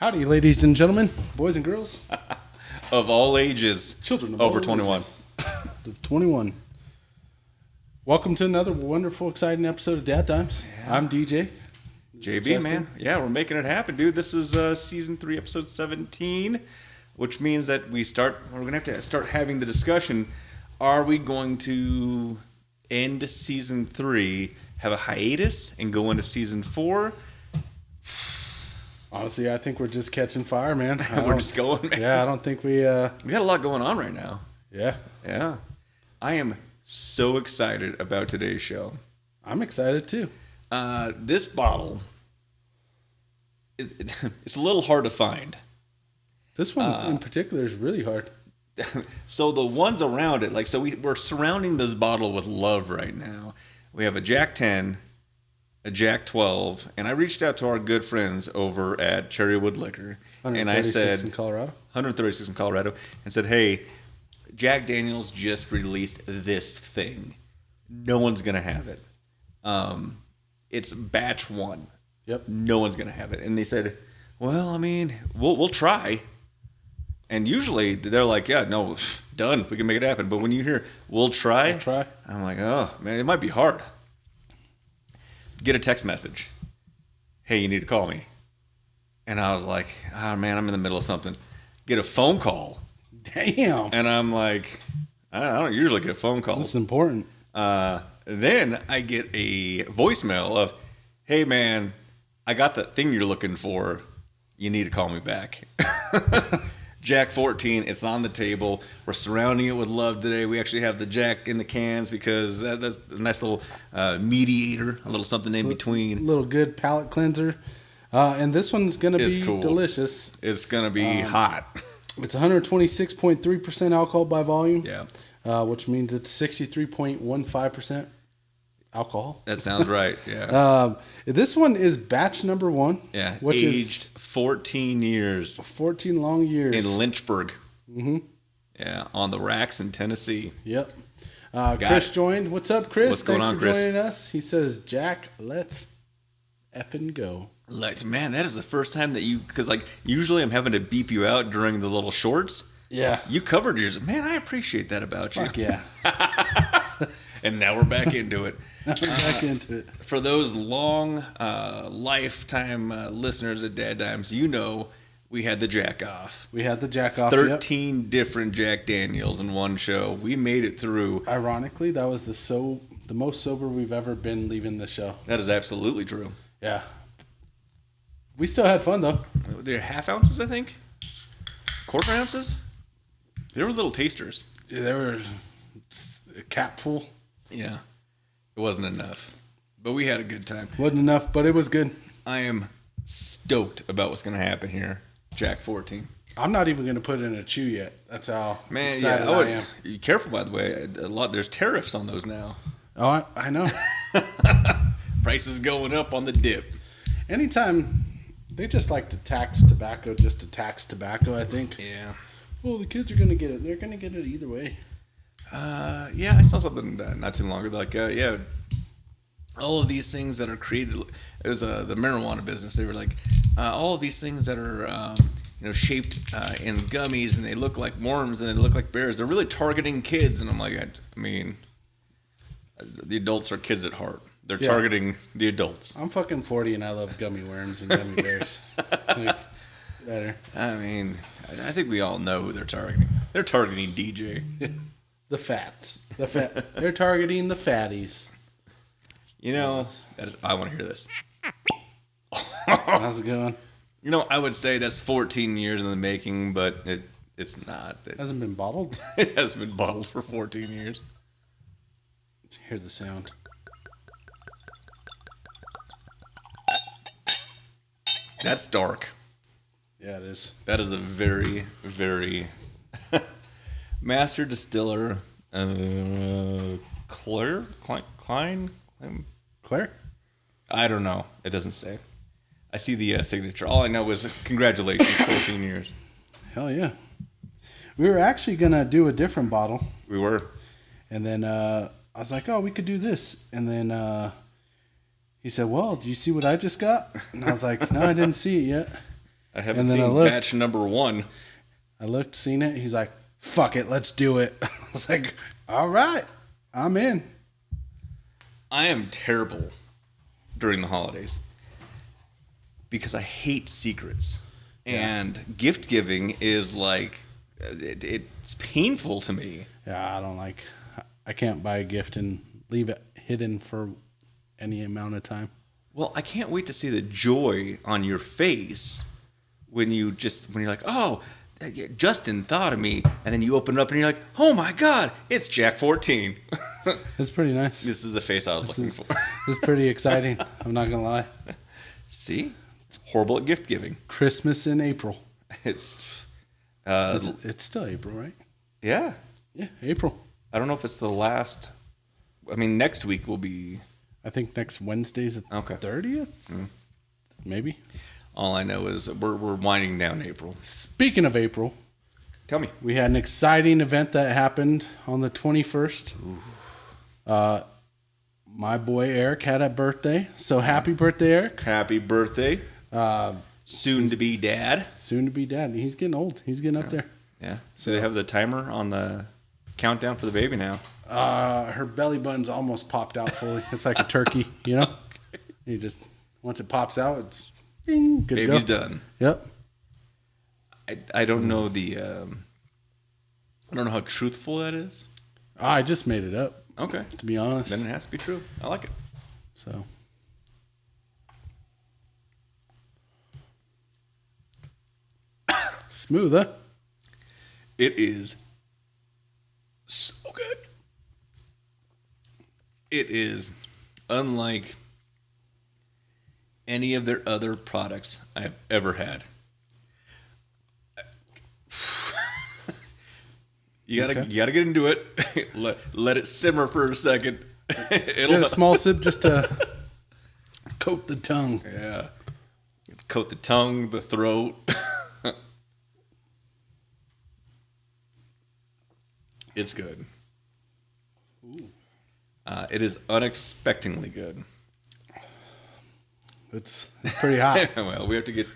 Howdy, ladies and gentlemen, boys and girls, of all ages, children of over all 21. ages, of 21. Welcome to another wonderful, exciting episode of DadDimes. Yeah. I'm DJ. JB, man. Yeah, we're making it happen, dude. This is season 3, episode 17, which means that we're going to have to start having the discussion. Are we going to end season 3, have a hiatus, and go into season 4? Honestly, I think we're just catching fire, man. We're just going, man. Yeah, I don't think we got a lot going on right now. Yeah. Yeah. I am so excited about today's show. I'm excited, too. This bottle, it's a little hard to find. This one in particular is really hard. So the ones around it, like, so we're surrounding this bottle with love right now. We have a Jack 10, a Jack 12, and I reached out to our good friends over at Cherrywood Liquor, and I said, 136 in Colorado, and said, hey, Jack Daniel's just released this thing. No one's gonna have it. It's batch 1. Yep. No one's gonna have it, and they said, well, I mean, we'll try. And usually they're like, yeah, no, done. We can make it happen. But when you hear, we'll try. I'm like, oh, man, it might be hard. Get a text message. Hey, you need to call me. And I was like, oh, man, I'm in the middle of something. Get a phone call. Damn. And I'm like, I don't usually get phone calls. This is important. Then I get a voicemail of, hey, man, I got that thing you're looking for. You need to call me back. Jack 14, it's on the table. We're surrounding it with love today. We actually have the Jack in the cans because that's a nice little mediator, a little something in between. A little good palate cleanser. And this one's going to be cool. Delicious. It's going to be hot. It's 126.3% alcohol by volume. Yeah. Which means it's 63.15% alcohol. That sounds right, yeah. This one is batch number 1. Yeah, which aged 14 years. 14 long years. In Lynchburg. Mm-hmm. Yeah, on the racks in Tennessee. Yep. Chris joined. What's up, Chris? What's going on, Chris? Thanks for joining us. He says, Jack, let's effing go. Like, man, that is the first time that because like usually I'm having to beep you out during the little shorts. Yeah. You covered yours. Man, I appreciate that about you. Fuck yeah. And now we're back into it. Back into it. For those long lifetime listeners at DadDimes, you know we had the Jack Off. We had the Jack Off. 13 different Jack Daniels in one show. We made it through. Ironically, that was the most sober we've ever been leaving the show. That is absolutely true. Yeah. We still had fun, though. They're half ounces, I think. Quarter ounces? They were little tasters. Yeah, they were a cap full. Yeah. It wasn't enough. But we had a good time. Wasn't enough, but it was good. I am stoked about what's going to happen here. Jack 14. I'm not even going to put in a chew yet. That's how excited I am. Be careful, by the way. There's tariffs on those now. Oh, I know. Prices going up on the dip. Anytime they just like to tax tobacco just to tax tobacco, I think. Yeah. Well, the kids are going to get it. They're going to get it either way. Yeah, I saw something not too long ago. Like, yeah, all of these things that are created. It was the marijuana business. They were like, all of these things that are, shaped in gummies and they look like worms and they look like bears. They're really targeting kids. And I'm like, I mean, the adults are kids at heart. They're targeting the adults. I'm fucking 40 and I love gummy worms and gummy bears. Better. I mean, I think we all know who they're targeting. They're targeting DJ. The fats. They're targeting the fatties. You know, I want to hear this. How's it going? You know, I would say that's 14 years in the making, but it's not. It hasn't been bottled? It hasn't been bottled for 14 years. Let's hear the sound. That's dark. Yeah, it is. That is a very, very master distiller. Claire? Klein? Claire? I don't know. It doesn't say. I see the signature. All I know is congratulations, 14 years. Hell yeah. We were actually going to do a different bottle. We were. And then I was like, oh, we could do this. And then he said, well, do you see what I just got? And I was like, no, I didn't see it yet. I haven't And then I seen looked. batch number 1. I looked, seen it. He's like, fuck it, let's do it. I was like, all right, I'm in. I am terrible during the holidays because I hate secrets. And gift giving is like, it's painful to me. Yeah, I can't buy a gift and leave it hidden for any amount of time. Well, I can't wait to see the joy on your face when you're like, oh, Justin thought of me. And then you open it up and you're like, oh my God, it's Jack 14. It's pretty nice. This is the face I was looking for. It's pretty exciting. I'm not going to lie. See? It's horrible at gift giving. Christmas in April. It's It's still April, right? yeah. Yeah, April. I don't know if it's the last. I mean, next week will be. I think next Wednesday's the 30th? Maybe. All I know is we're winding down April. Speaking of April, Tell me. we had an exciting event that happened on the 21st. My boy Eric had a birthday. So happy birthday, Eric. Happy birthday. Soon to be dad. Soon to be dad. He's getting old. He's getting up there. Yeah. So they have the timer on the countdown for the baby now. Her belly button's almost popped out fully. It's like a turkey, you know? You just, once it pops out, it's bing, good to go. Baby's done. Yep. I don't know I don't know how truthful that is. I just made it up, Okay. to be honest. Then it has to be true. I like it. So. Smooth, huh? It is so good. It is unlike any of their other products I've ever had. You gotta get into it. let it simmer for a second. Get a small sip just to coat the tongue. Yeah. Coat the tongue, the throat. It's good. It is unexpectedly good. It's pretty hot. Well, we have to get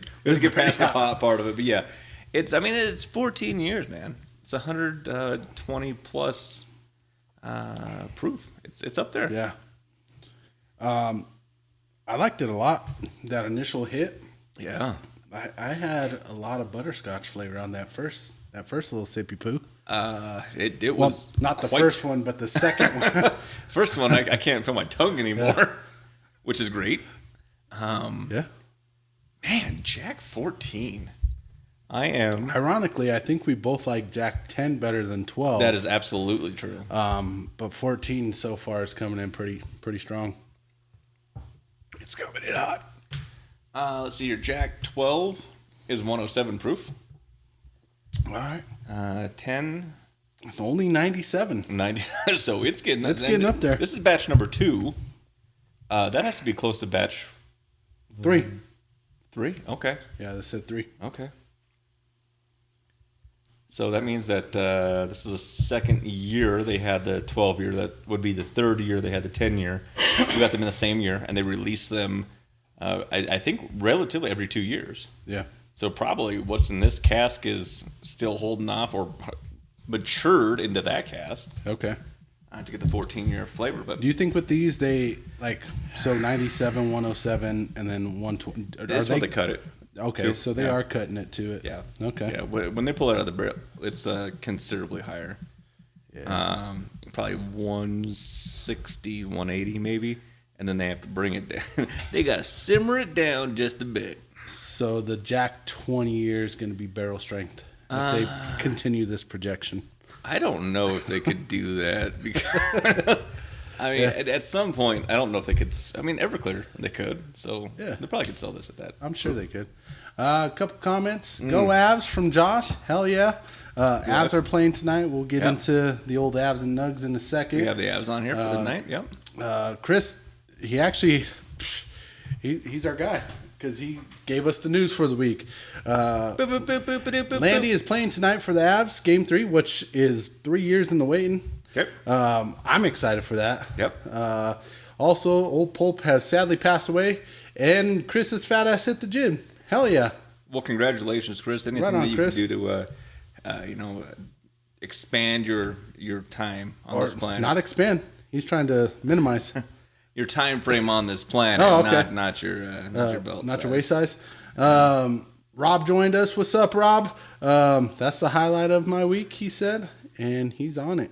past the hot part of it, but yeah, it's 14 years, man. It's 120 plus proof. It's up there. Yeah. I liked it a lot. That initial hit. Yeah. I had a lot of butterscotch flavor on that first little sippy poo. It Well, was not the first one, but the second one. First one. I can't feel my tongue anymore, which is great. Yeah. Man, Jack 14. I am. Ironically, I think we both like Jack 10 better than 12. That is absolutely true. But 14 so far is coming in pretty strong. It's coming in hot. Let's see here. Jack 12 is 107 proof. All right. 10. Only 97. 90. So it's getting up there. This is batch number 2. That has to be close to batch 3. 3. Okay. Yeah, they said 3. Okay. So that means that this is the second year they had the 12 year. That would be the third year they had the 10 year. We got them in the same year, and they released them, I think, relatively every 2 years. Yeah. So probably what's in this cask is still holding off or matured into that cask Okay. to get the 14-year flavor. But Do you think with these they so 97, 107, and then 120? that's what they cut it. Okay, to. so they are cutting it to it. Yeah. Okay. Yeah. When they pull it out of the barrel, it's considerably higher. Yeah. Probably 160, 180 maybe, and then they have to bring it down. They got to simmer it down just a bit. So the Jack 20 year is going to be barrel strength if they continue this projection. I don't know if they could do that because I mean, at some point, I don't know if they could. I mean, Everclear they could, so Yeah. they probably could sell this at that. I'm sure they could. A couple comments. Go Avs from Josh. Hell yeah. Avs are playing tonight. We'll get into the old Avs and Nugs in a second. We have the Avs on here for the night. Yep. Chris, he actually, he's our guy because he gave us the news for the week. Landy is playing tonight for the Avs, Game 3, which is 3 years in the waiting. Yep. I'm excited for that. Yep. Also, old Pulp has sadly passed away, and Chris's fat ass hit the gym. Hell yeah. Well, congratulations, Chris. Anything Right on, that you Chris. can do to, expand your time on this planet. Not expand. He's trying to minimize. Your time frame on this planet, Oh, okay. not your belt, Not size. your waist size. Rob joined us. What's up, Rob? That's the highlight of my week, he said, and he's on it.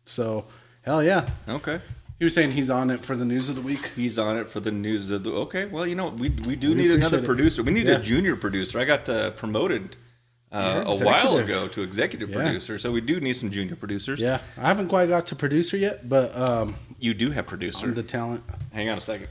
So, hell yeah. Okay. He was saying he's on it for the news of the week. He's on it for the news of the. Okay, well, we do need another producer. We need a junior producer. I got promoted a while ago to executive producer, so we do need some junior producers. Yeah, I haven't quite got to producer yet, but you do have producer. I'm the talent. Hang on a second.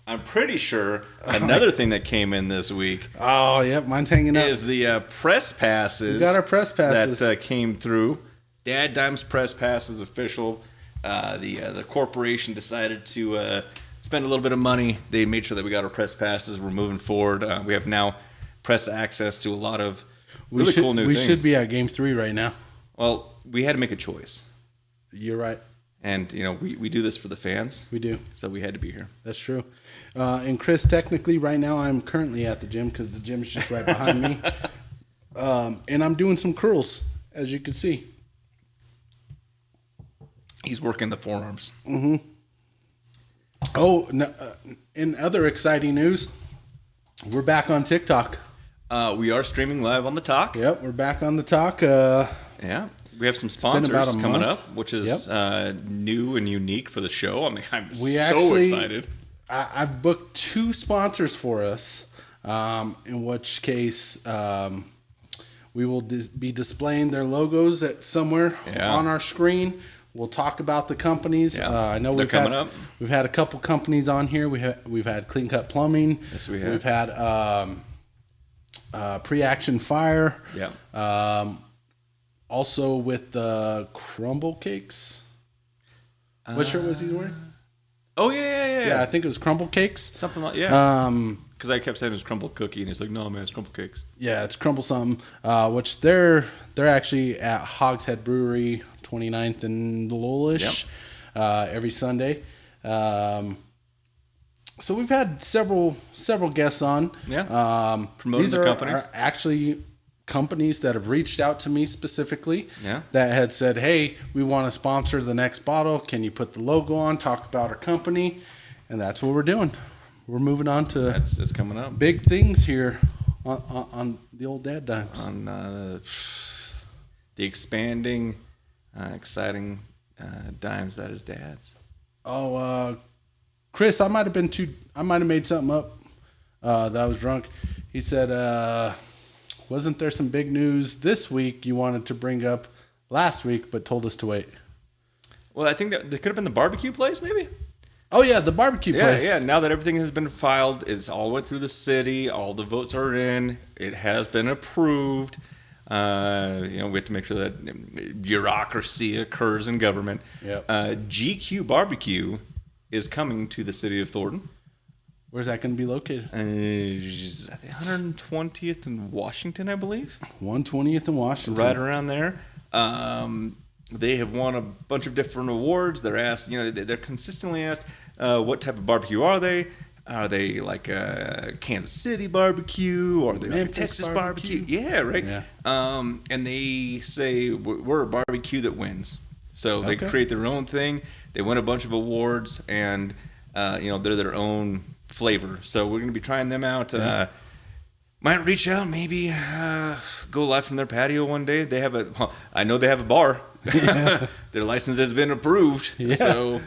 I'm pretty sure another thing that came in this week. Oh, yep, mine's hanging up. Is the press passes. We got our press passes that came through. DadDimes press pass is official. The corporation decided to spend a little bit of money. They made sure that we got our press passes. We're moving forward. We have now press access to a lot of really cool new things. We should be at Game 3 right now. Well, we had to make a choice. You're right. And, we do this for the fans. We do. So we had to be here. That's true. And Chris, technically right now I'm currently at the gym because the gym's just right behind me. And I'm doing some curls, as you can see. He's working the forearms. Mm-hmm. Oh, no, in other exciting news, we're back on TikTok. We are streaming live on the Talk. Yep, we're back on the Talk. Yeah, we have some sponsors coming up, which is new and unique for the show. I mean, I'm so excited. I've booked 2 sponsors for us, in which case we will be displaying their logos at somewhere on our screen. We'll talk about the companies. I know we've had a couple companies on here. We've had Clean Cut Plumbing. Yes, we have. We've had Pre-Action Fire. Yeah. Also with the Crumble Cakes. What shirt was he wearing? Oh yeah. Yeah, I think it was Crumble Cakes. Something like because I kept saying it was Crumble Cookie, and he's like, "No, man, it's Crumble Cakes." Yeah, it's Crumble something. Which they're actually at Hogshead Brewery, 29th and Lowellish, every Sunday. So we've had several guests on. Yeah. Promoting these the companies. Are actually companies that have reached out to me specifically. Yeah. That had said, "Hey, we want to sponsor the next bottle. Can you put the logo on? Talk about our company," and that's what we're doing. We're moving on to it's coming up. Big things here on the old DadDimes. On the expanding, exciting dimes that is Dad's. Oh, Chris, I might have made something up that I was drunk. He said, wasn't there some big news this week you wanted to bring up last week but told us to wait? Well, I think that could have been the barbecue place, maybe. Oh, yeah, the barbecue place. Yeah, now that everything has been filed, it's all went through the city. All the votes are in. It has been approved. We have to make sure that bureaucracy occurs in government. Yep. GQ Barbecue is coming to the city of Thornton. Where's that going to be located? 120th in Washington, I believe. 120th in Washington. Right around there. They have won a bunch of different awards. They're asked, they're consistently asked, what type of barbecue are they? Are they like a Kansas City barbecue, or are they like a Texas barbecue? Yeah, right. Yeah. And they say we're a barbecue that wins. So they create their own thing. They win a bunch of awards, and they're their own flavor. So we're going to be trying them out. Might reach out, maybe go live from their patio one day. I know they have a bar. Their license has been approved. Yeah. So,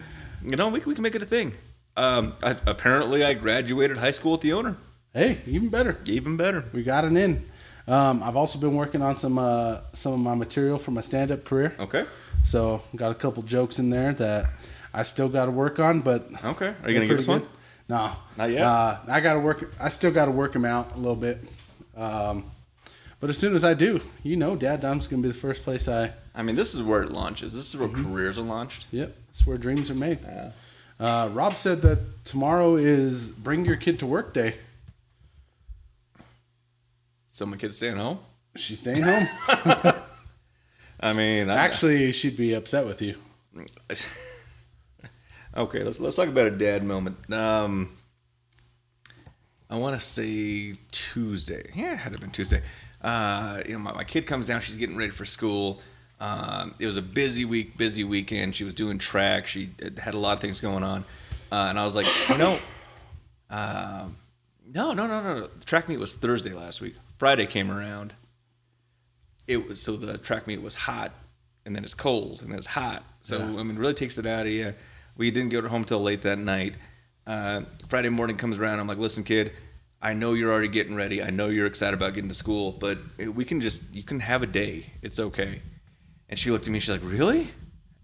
we can make it a thing. Apparently, I graduated high school with the owner. Hey, even better. Even better. We got it in. I've also been working on some of my material for my stand-up career. Okay. So, got a couple jokes in there that I still got to work on, but okay. Are you gonna give us one? No, not yet. I still got to work them out a little bit. But as soon as I do, DadDimes is gonna be the first place I mean, this is where it launches. This is where careers are launched. Yep, it's where dreams are made. Yeah. Rob said that tomorrow is Bring Your Kid to Work Day. So my kid's staying home? She's staying home. I mean, actually, she'd be upset with you. Okay, let's talk about a dad moment. I want to say Tuesday. Yeah, it had to have been Tuesday. My kid comes down. She's getting ready for school. It was a busy weekend. She was doing track. She had a lot of things going on. And I was like, no. The track meet was Thursday last week. Friday came around. So the track meet was hot, and then it's cold, and then it's hot. So, yeah. It really takes it out of you. We didn't get home till late that night. Friday morning comes around. I'm like, listen, kid, I know you're already getting ready. I know you're excited about getting to school, but you can have a day. It's okay. And she looked at me. She's like, really?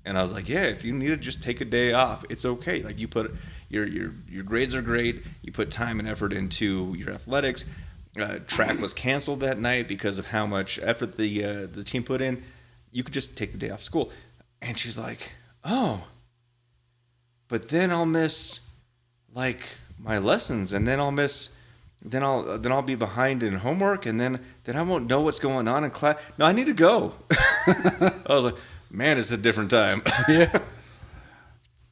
And I was like, yeah, if you need to just take a day off, it's okay. Like, you put your grades are great. You put time and effort into your athletics. Track was canceled that night because of how much effort the team put in. You could just take the day off school. And she's like, oh, but then I'll miss like my lessons, and then I'll be behind in homework, and then I won't know what's going on in class. No, I need to go. I was like, man, it's a different time. Yeah.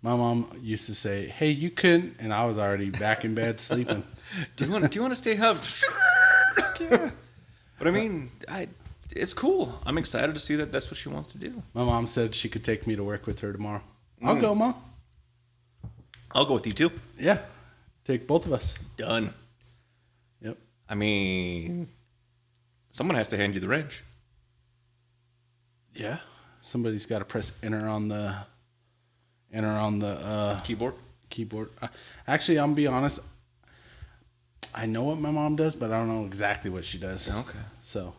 My mom used to say, hey, you couldn't, and I was already back in bed sleeping. Do you want to stay up? Yeah. But I mean, it's cool. I'm excited to see that that's what she wants to do. My mom said she could take me to work with her tomorrow. I'll go, Mom. I'll go with you too. Yeah. Take both of us. Done. Yep. I mean, someone has to hand you the wrench. Yeah. Somebody's got to press enter on the keyboard. Actually, I'm gonna be honest. I know what my mom does, but I don't know exactly what she does. Okay. So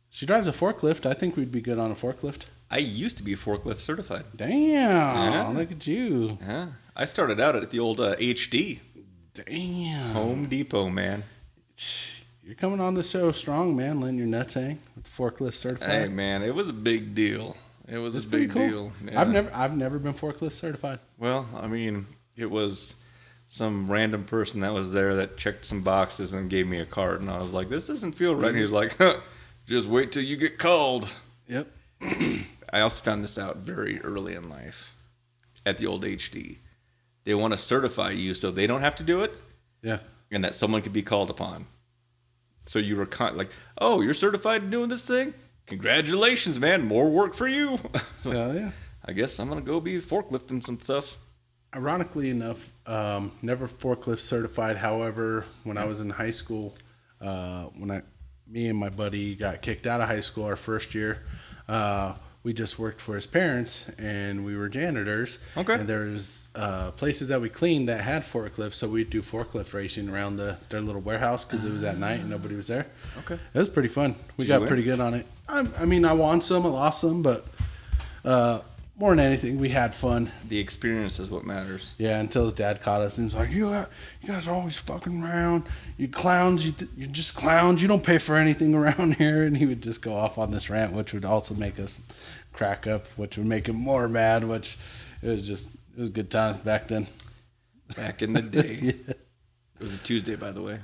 she drives a forklift. I think we'd be good on a forklift. I used to be forklift certified. Damn. Look at you. Yeah. I started out at the old HD. Damn. Home Depot, man. You're coming on the show strong, man. Letting your nuts hang with forklift certified. Hey, man, it was a big deal. It's a big deal. Yeah. I've never been forklift certified. Well, I mean, it was some random person that was there that checked some boxes and gave me a card, and I was like, this doesn't feel right. And he was like, just wait till you get called. Yep. I also found this out very early in life at the old HD. They want to certify you so they don't have to do it. Yeah. And that someone could be called upon. So you were like, oh, you're certified in doing this thing? Congratulations, man. More work for you. Hell yeah. I guess I'm going to go be forklifting some stuff. Ironically enough, never forklift certified. However, when I was in high school, me and my buddy got kicked out of high school our first year, we just worked for his parents, and we were janitors. Okay. And there's places that we cleaned that had forklifts, so we'd do forklift racing around their little warehouse because it was at night and nobody was there. Okay. It was pretty fun. We got pretty good on it. I mean, I won some, I lost some, but more than anything, we had fun. The experience is what matters. Yeah, until his dad caught us and was like, you guys are always fucking around. You clowns, you're just clowns. You don't pay for anything around here. And he would just go off on this rant, which would also make us crack up, which would make him more mad, which it was good times back then. Back in the day. Yeah. It was a Tuesday, by the way.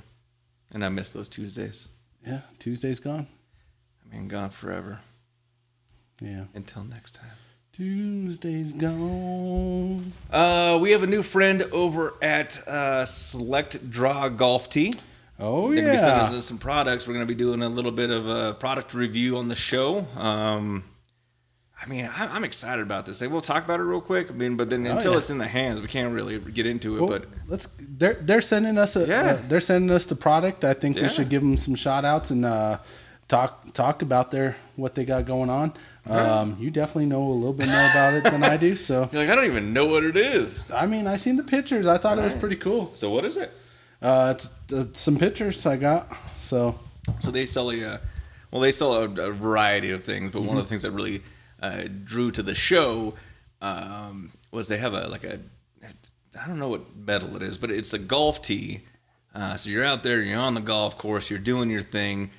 And I miss those Tuesdays. Yeah, Tuesday's gone. I mean, gone forever. Yeah. Until next time. Tuesday's gone. We have a new friend over at Select Draw Golf Tee. Oh, They're going to be sending us some products. We're going to be doing a little bit of a product review on the show. I mean, I'm excited about this thing. We'll talk about it real quick. I mean, but then until it's in the hands, we can't really get into it. Well, but they're sending us they're sending us the product. I think we should give them some shout outs and talk about what they got going on. You definitely know a little bit more about it than I do. So you're like, I don't even know what it is. I mean, I seen the pictures. I thought it was pretty cool. So what is it? It's some pictures I got. So they sell a variety of things, but one of the things that really drew to the show was they have I don't know what metal it is, but it's a golf tee. So you're out there, you're on the golf course, you're doing your thing.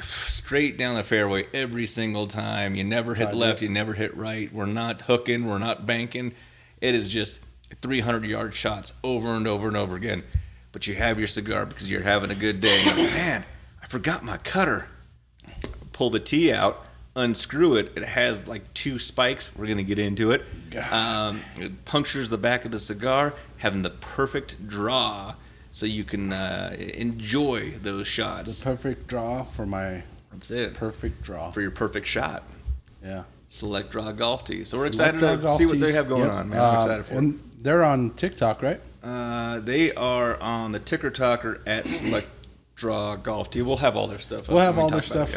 Straight down the fairway every single time. You never hit left, you never hit right. We're not hooking, we're not banking. It is just 300-yard shots over and over and over again. But you have your cigar because you're having a good day. And you're like, man, I forgot my cutter. Pull the tee out, unscrew it, it has like 2 spikes. We're gonna get into it. It punctures the back of the cigar, having the perfect draw, so you can enjoy those shots. The perfect draw for my. That's it. Perfect draw for your perfect shot. Yeah. Select Draw Golf Tee. So we're excited to see what they have going on, man. I'm excited for and it. They're on TikTok, right? They are on the Ticker Talker at Select Draw Golf Tee. We'll have all their stuff. We'll have all their stuff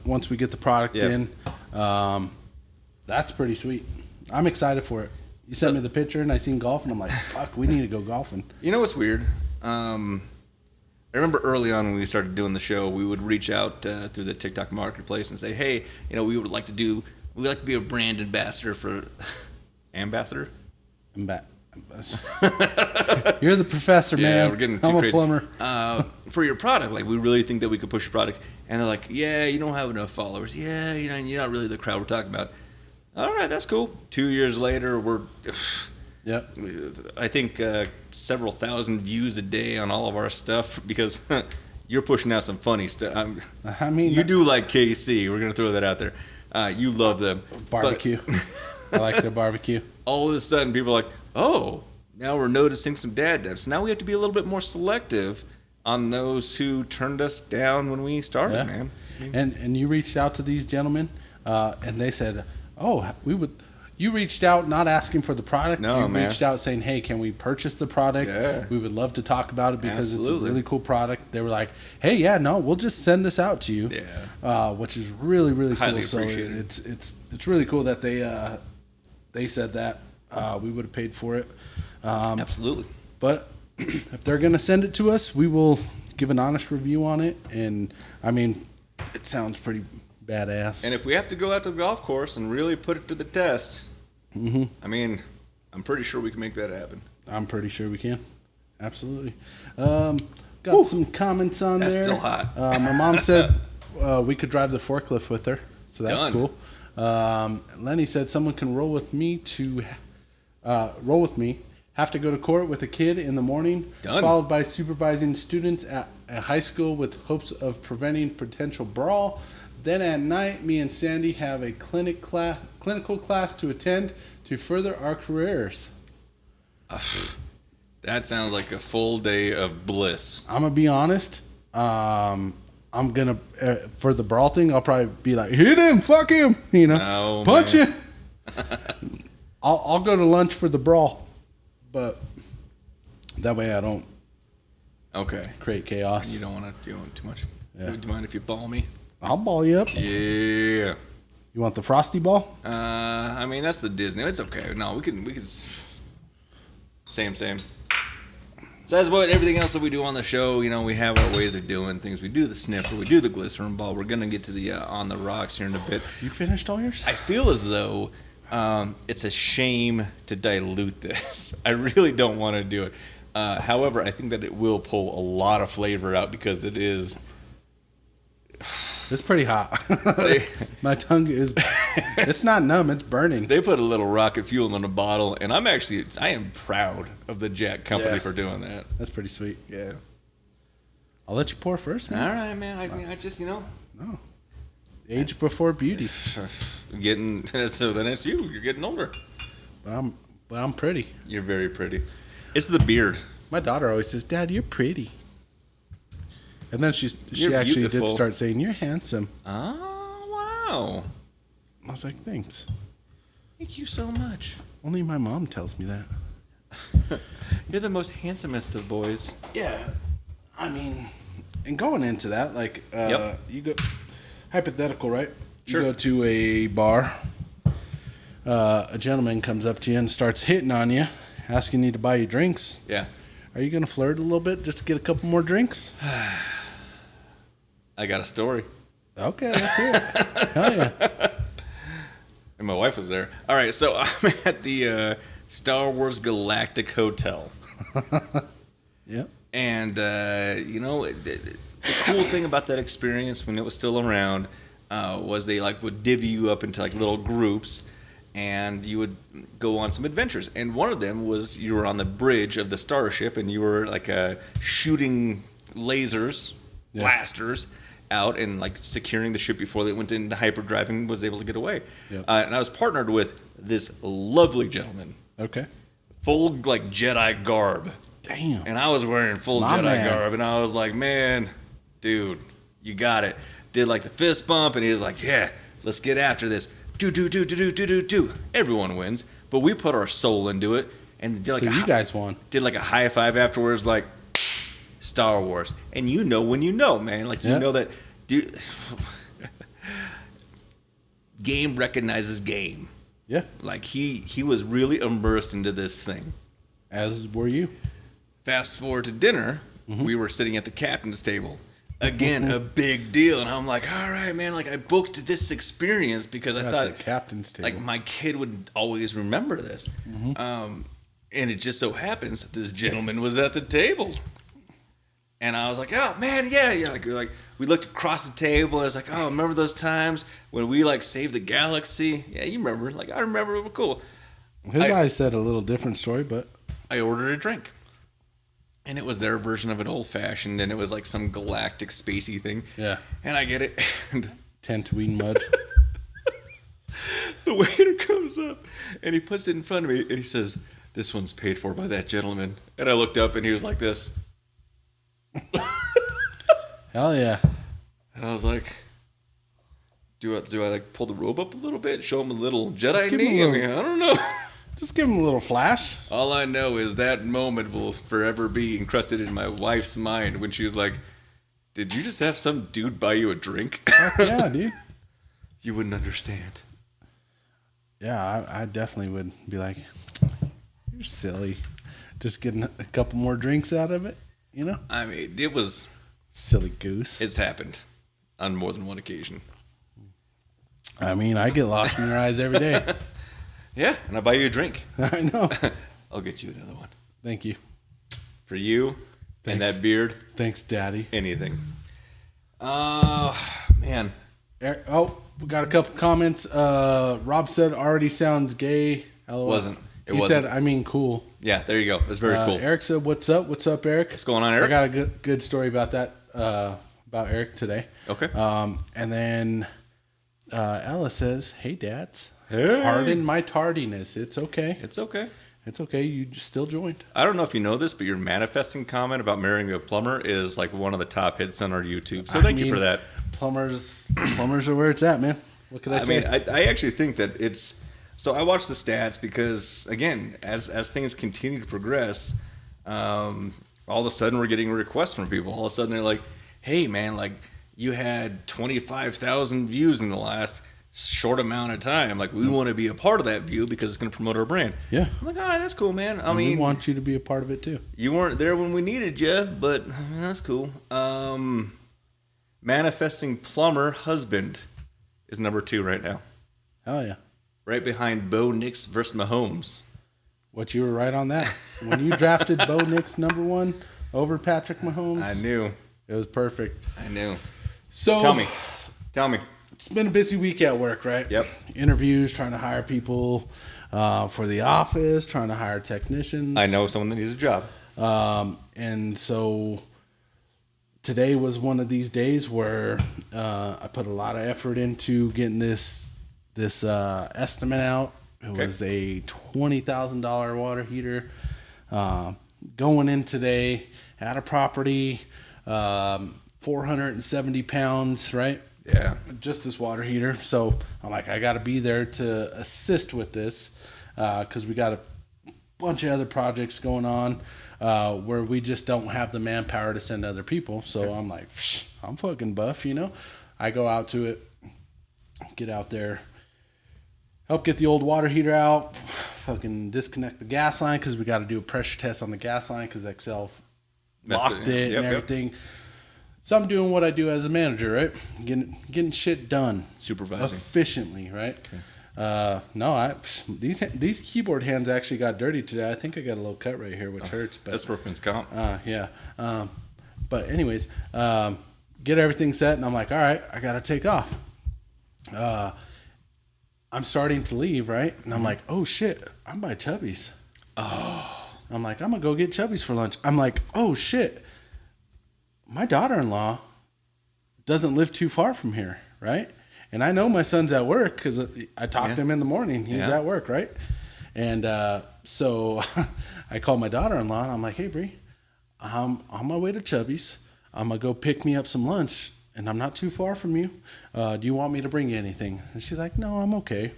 once we get the product in. That's pretty sweet. I'm excited for it. You sent me the picture and I seen golf and I'm like, fuck, we need to go golfing. You know what's weird? I remember early on when we started doing the show, we would reach out through the TikTok marketplace and say, hey, we would like to be a brand ambassador for ambassador. You're the professor, man. Yeah, we're getting too I'm crazy. a plumber. For your product, like we really think that we could push your product, and they're like, yeah, you don't have enough followers. Yeah, you're not really the crowd we're talking about. All right, that's cool. 2 years later, we're. Yep. I think several thousand views a day on all of our stuff because you're pushing out some funny stuff. I mean, you do like KC. We're gonna throw that out there. You love them. Barbecue. I like their barbecue. All of a sudden, people are like, oh, now we're noticing some DadDimes. Now we have to be a little bit more selective on those who turned us down when we started, man. And you reached out to these gentlemen, and they said, oh, we would. You reached out not asking for the product. No, you man. reached out saying, hey, can we purchase the product? Yeah. We would love to talk about it because Absolutely. it's a really cool product. They were like, hey, yeah, no, we'll just send this out to you. Yeah. Which is really, really Highly cool. So appreciated. it's really cool that they said that. We would have paid for it. Absolutely. But if they're going to send it to us, we will give an honest review on it. And, I mean, it sounds pretty badass. And if we have to go out to the golf course and really put it to the test, I mean, I'm pretty sure we can make that happen. I'm pretty sure we can. Absolutely. Got some comments on That's there. still hot. My mom said we could drive the forklift with her. So that's Done. cool. Lenny said someone can roll with me. Have to go to court with a kid in the morning, Done. followed by supervising students at a high school with hopes of preventing potential brawl. Then at night, me and Sandy have a clinical class to attend to further our careers. That sounds like a full day of bliss. I'm gonna be honest. I'm gonna for the brawl thing. I'll probably be like, hit him, fuck him, No, punch man. him. I'll go to lunch for the brawl, but that way I don't create chaos. You don't want to do too much. Yeah. Would you mind if you ball me? I'll ball you up. Yeah. You want the frosty ball? I mean, that's the Disney. It's okay. No, we can. Same. So as what everything else that we do on the show, we have our ways of doing things. We do the sniffer, we do the glycerin ball. We're gonna get to the on the rocks here in a bit. You finished all yours? I feel as though it's a shame to dilute this. I really don't want to do it. However, I think that it will pull a lot of flavor out because it is. It's pretty hot. My tongue is. It's not numb. It's burning. They put a little rocket fuel in a bottle, and I am proud of the Jack Company for doing that. That's pretty sweet. Yeah. I'll let you pour first, man. All right, man. I just No. Age before beauty. getting so then it's you. You're getting older. But I'm pretty. You're very pretty. It's the beard. My daughter always says, "Dad, you're pretty." And then she You're actually beautiful. did start saying, "You're handsome." Oh wow! I was like, "Thanks." Thank you so much. Only my mom tells me that. You're the most handsomest of boys. Yeah, I mean, and going into that, like, you go hypothetical, right? Sure. You go to a bar. A gentleman comes up to you and starts hitting on you, asking you to buy you drinks. Yeah. Are you gonna flirt a little bit just to get a couple more drinks? I got a story. Okay, let's hear it. Hell yeah. And my wife was there. All right, so I'm at the Star Wars Galactic Hotel. Yep. And, the cool thing about that experience when it was still around was they would divvy you up into little groups and you would go on some adventures. And one of them was you were on the bridge of the starship and you were shooting lasers, blasters, out and like securing the ship before they went into hyperdrive and was able to get away. Yep. And I was partnered with this lovely gentleman. Okay. Full like Jedi garb. Damn. And I was wearing full Jedi garb, and I was like, man, dude, you got it. Did like the fist bump, and he was like, yeah, let's get after this. Do. Everyone wins, but we put our soul into it, and did like so you guys won. Did like a high five afterwards, like Star Wars. And you know when you know, man, like you know that, dude. Game recognizes game. Yeah. Like he was really immersed into this thing. As were you. Fast forward to dinner, we were sitting at the captain's table. Again, a big deal. And I'm like, all right, man, like I booked this experience because I thought the captain's table. Like my kid would always remember this. And it just so happens that this gentleman was at the table. And I was like, oh man, yeah. Like we looked across the table and I was like, oh, remember those times when we like saved the galaxy? Yeah, you remember. Like I remember, it was cool. His eyes said a little different story, but I ordered a drink. And it was their version of an old fashioned, and it was like some galactic spacey thing. Yeah. And I get it. And Tatooine mud. the waiter comes up and he puts it in front of me and he says, this one's paid for by that gentleman. And I looked up and he was like this. Hell yeah. And I was like, do I like pull the robe up a little bit, show him a little Jedi knee? I mean, I don't know. Just give him a little flash. All I know is that moment will forever be encrusted in my wife's mind when she was like, did you just have some dude buy you a drink? Yeah, dude. You wouldn't understand. Yeah, I definitely would be like, you're silly. Just getting a couple more drinks out of it, you know? I mean, it was... Silly goose. It's happened on more than one occasion. I mean, I get lost in your eyes every day. Yeah, and I'll buy you a drink. I know. I'll get you another one. Thank you. For you and that beard. Thanks, Daddy. Anything. Man. Oh, we got a couple comments. Rob said already sounds gay. LOL. Wasn't. He said, I mean, cool. Yeah, there you go. It was very cool. Eric said, what's up? What's up, Eric? What's going on, Eric? I got a good story about that, about Eric today. Okay. And then Ella says, hey, dads. Hey. Pardon my tardiness. It's okay. It's okay. It's okay. You just still joined. I don't know if you know this, but your manifesting comment about marrying a plumber is like one of the top hits on our YouTube. So thank you for that. Plumbers are where it's at, man. What could I say? I mean, I actually think that it's... So I watch the stats because, again, as things continue to progress, all of a sudden we're getting requests from people. All of a sudden they're like, hey, man, like you had 25,000 views in the last short amount of time. Like, we want to be a part of that view because it's going to promote our brand. Yeah. I'm like, all right, that's cool, man. I mean, we want you to be a part of it too. You weren't there when we needed you, but I mean, that's cool. Manifesting plumber husband is number 2 right now. Hell yeah. Right behind Bo Nix versus Mahomes. What, you were right on that. When you drafted Bo Nix number 1 over Patrick Mahomes. I knew. It was perfect. I knew. So Tell me. It's been a busy week at work, right? Yep. Interviews, trying to hire people for the office, trying to hire technicians. I know someone that needs a job. And so today was one of these days where I put a lot of effort into getting this estimate out. It was a $20,000 water heater going in today at a property, 470 pounds, right? Yeah. Just this water heater. So I'm like, I got to be there to assist with this because we got a bunch of other projects going on where we just don't have the manpower to send other people. So I'm like, I'm fucking buff, you know? I go out to it, get out there, help get the old water heater out, fucking disconnect the gas line because we got to do a pressure test on the gas line because XL locked it and everything. Yep. So I'm doing what I do as a manager, right? Getting shit done. Supervising. Efficiently, right? Okay. These keyboard hands actually got dirty today. I think I got a little cut right here, which hurts. But, that's workman's comp. Yeah. But anyways, get everything set, and I'm like, all right, I got to take off. I'm starting to leave, right? And I'm like, oh, shit, I'm by Chubby's. Oh. I'm like, I'm going to go get Chubby's for lunch. I'm like, oh, shit. My daughter-in-law doesn't live too far from here, right? And I know my son's at work because I talked to him in the morning. He's at work, right? And so I called my daughter-in-law, and I'm like, hey, Bree, I'm on my way to Chubby's. I'm going to go pick me up some lunch, and I'm not too far from you. Do you want me to bring you anything? And she's like, no, I'm okay.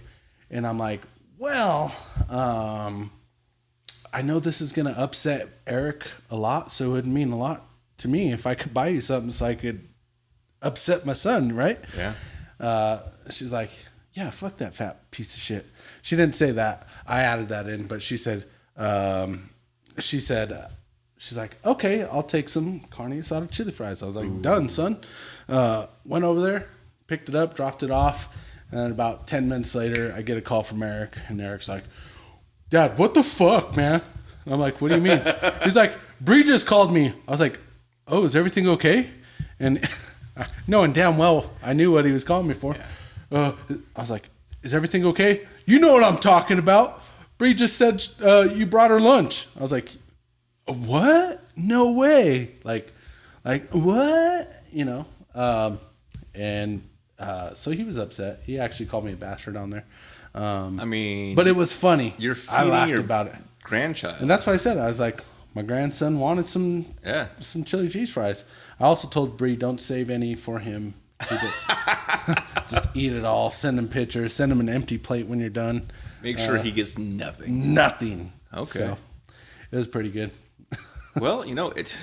And I'm like, well, I know this is going to upset Eric a lot, so it would mean a lot to me if I could buy you something so I could upset my son, right? Yeah. She's like, yeah, fuck that fat piece of shit. She didn't say that. I added that in, but she said, she's like, okay, I'll take some carne asada chili fries. I was like, done, son. Went over there, picked it up, dropped it off. And then about 10 minutes later, I get a call from Eric, and Eric's like, Dad, what the fuck, man? And I'm like, what do you mean? He's like, Bree just called me. I was like, oh, is everything okay? And knowing damn well I knew what he was calling me for. Yeah. I was like, is everything okay? You know what I'm talking about. Bree just said you brought her lunch. I was like, what? No way. Like what? You know? So he was upset. He actually called me a bastard on there. I mean, but it was funny. I laughed about it. Grandchild. And that's why I said, I was like, my grandson wanted some chili cheese fries. I also told Bree, don't save any for him. Just eat it all. Send him pictures. Send him an empty plate when you're done. Make sure he gets nothing. Nothing. Okay. So, it was pretty good. Well, you know, it's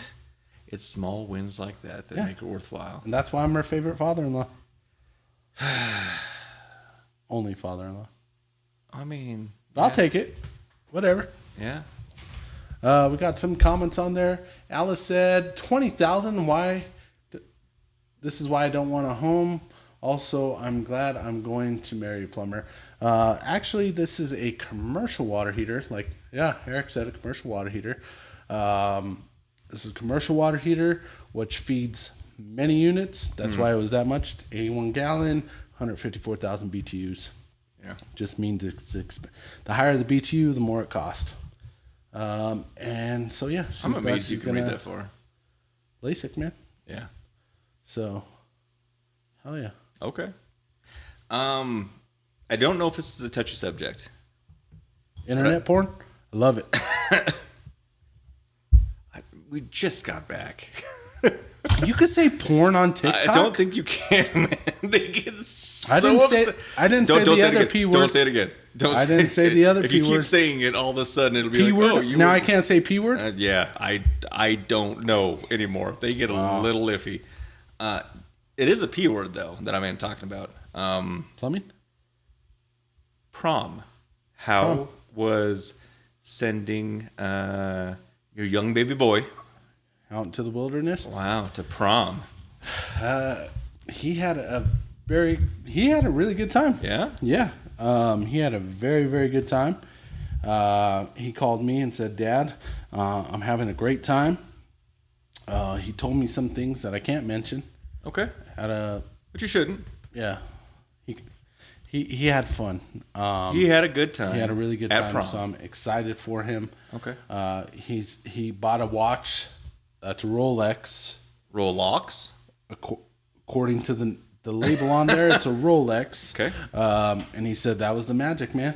small wins like that make it worthwhile. And that's why I'm her favorite father-in-law. Only father-in-law. I mean, but I'll take it. Whatever. Yeah. We got some comments on there. Alice said, 20,000. Why? This is why I don't want a home. Also, I'm glad I'm going to marry a plumber. Actually, this is a commercial water heater. Like, yeah, Eric said, a commercial water heater. This is a commercial water heater, which feeds many units. That's why it was that much. It's 81 gallon, 154,000 BTUs. Yeah. Just means the higher the BTU, the more it costs. And so, yeah. I'm amazed you can read that far. LASIK, man. Yeah. So, hell yeah. Okay. I don't know if this is a touchy subject. Internet porn? I love it. We just got back. You could say porn on TikTok. I don't think you can, man. They get so I didn't upset. I didn't say the other P word. Don't say it again. I didn't say the other P word. If you keep saying it, all of a sudden it'll be P like, word? oh, you now were... I can't say P word? Yeah, I don't know anymore. They get a little iffy. It is a P word, though, that I'm talking about. Plumbing? Prom. How was sending your young baby boy out into the wilderness? Wow, to prom. He had a really good time. Yeah? Yeah. He had a very, very good time. He called me and said, Dad, I'm having a great time. He told me some things that I can't mention. Okay. But you shouldn't. Yeah. He had fun. He had a good time. He had a really good time. Prom. So I'm excited for him. Okay. He bought a watch. That's a Rolex. Rolex? According to the label on there, it's a Rolex. Okay. And he said that was the magic, man.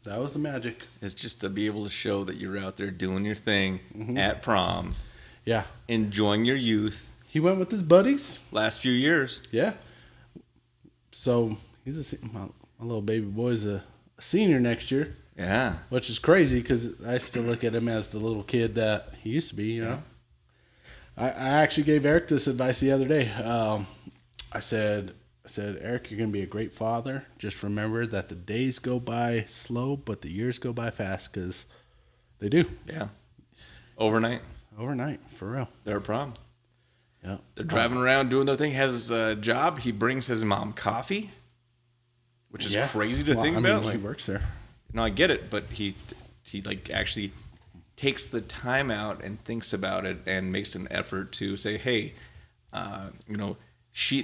That was the magic. It's just to be able to show that you're out there doing your thing at prom. Yeah. Enjoying your youth. He went with his buddies. Last few years. Yeah. So my little baby boy's a senior next year. Yeah. Which is crazy because I still look at him as the little kid that he used to be, you know. I actually gave Eric this advice the other day. I said, Eric, you're going to be a great father. Just remember that the days go by slow, but the years go by fast because they do. Yeah. Overnight, for real. They're at prom. Yeah. They're driving around doing their thing. Has a job. He brings his mom coffee, which is crazy to think about. He works there. No, I get it, but he like actually takes the time out and thinks about it and makes an effort to say, hey,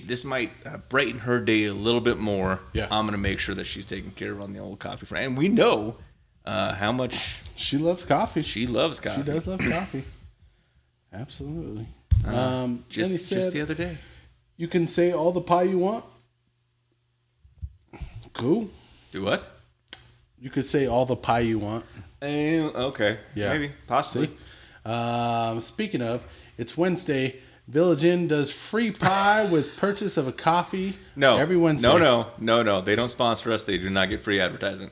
this might brighten her day a little bit more. Yeah. I'm going to make sure that she's taken care of on the old coffee front. And we know how much she loves coffee. She loves coffee. She does love coffee. Absolutely. Just the other day. You can say all the pie you want. Cool. Do what? You could say all the pie you want. Okay. Yeah. Maybe. Possibly. Speaking of, it's Wednesday. Village Inn does free pie with purchase of a coffee. No. Every Wednesday. No. They don't sponsor us. They do not get free advertisement.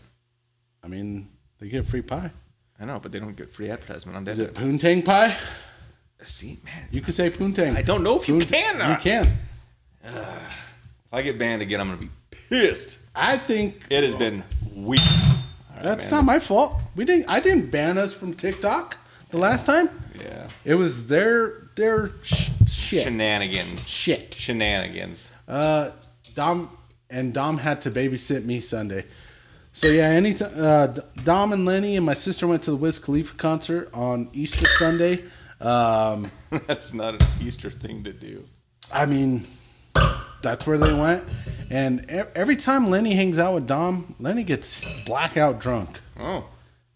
I mean, they get free pie. I know, but they don't get free advertisement on Is DadDimes. it poontang pie? See, man. You could say poontang. I don't know if you can. You can. If I get banned again, I'm going to be pissed. I think It has been weeks. that's not my fault. I didn't ban us from TikTok the last time. Yeah. It was their shit. Shenanigans. Shenanigans. Dom had to babysit me Sunday. So yeah, anytime Dom and Lenny and my sister went to the Wiz Khalifa concert on Easter Sunday. That's not an Easter thing to do. I mean, that's where they went. And every time Lenny hangs out with Dom, Lenny gets blackout drunk. Oh.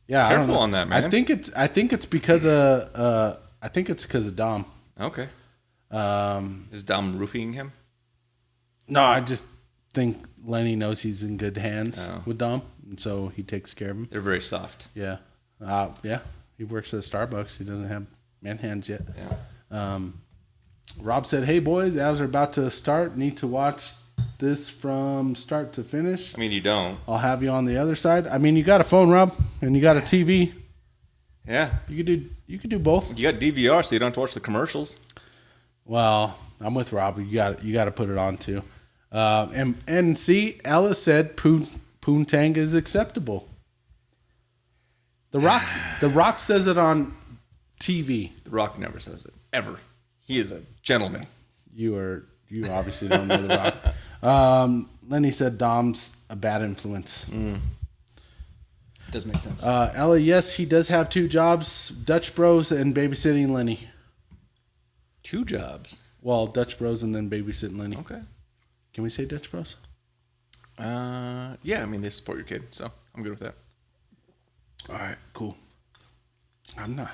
Yeah, Careful on that, man. I think it's because of Dom. Okay. Is Dom roofing him? No, I just think Lenny knows he's in good hands with Dom, and so he takes care of him. They're very soft. Yeah. Yeah. He works at Starbucks. He doesn't have man hands yet. Yeah. Rob said, "Hey boys, Avs are about to start. Need to watch this from start to finish. I mean, you don't. I'll have you on the other side. I mean, you got a phone, Rob, and you got a TV. Yeah. You could do both. You got DVR, so you don't have to watch the commercials. Well, I'm with Rob. You got to put it on too. And see, Ellis said poontang is acceptable. The Rock says it on TV. The Rock never says it ever. He is a gentleman. You obviously don't know The Rock. Lenny said Dom's a bad influence. It does make sense. Ella, yes, he does have 2 jobs: Dutch Bros and babysitting Lenny. 2 jobs. Well, Dutch Bros and then babysitting Lenny. Okay. Can we say Dutch Bros? Yeah. I mean, they support your kid, so I'm good with that. All right, cool. I'm not.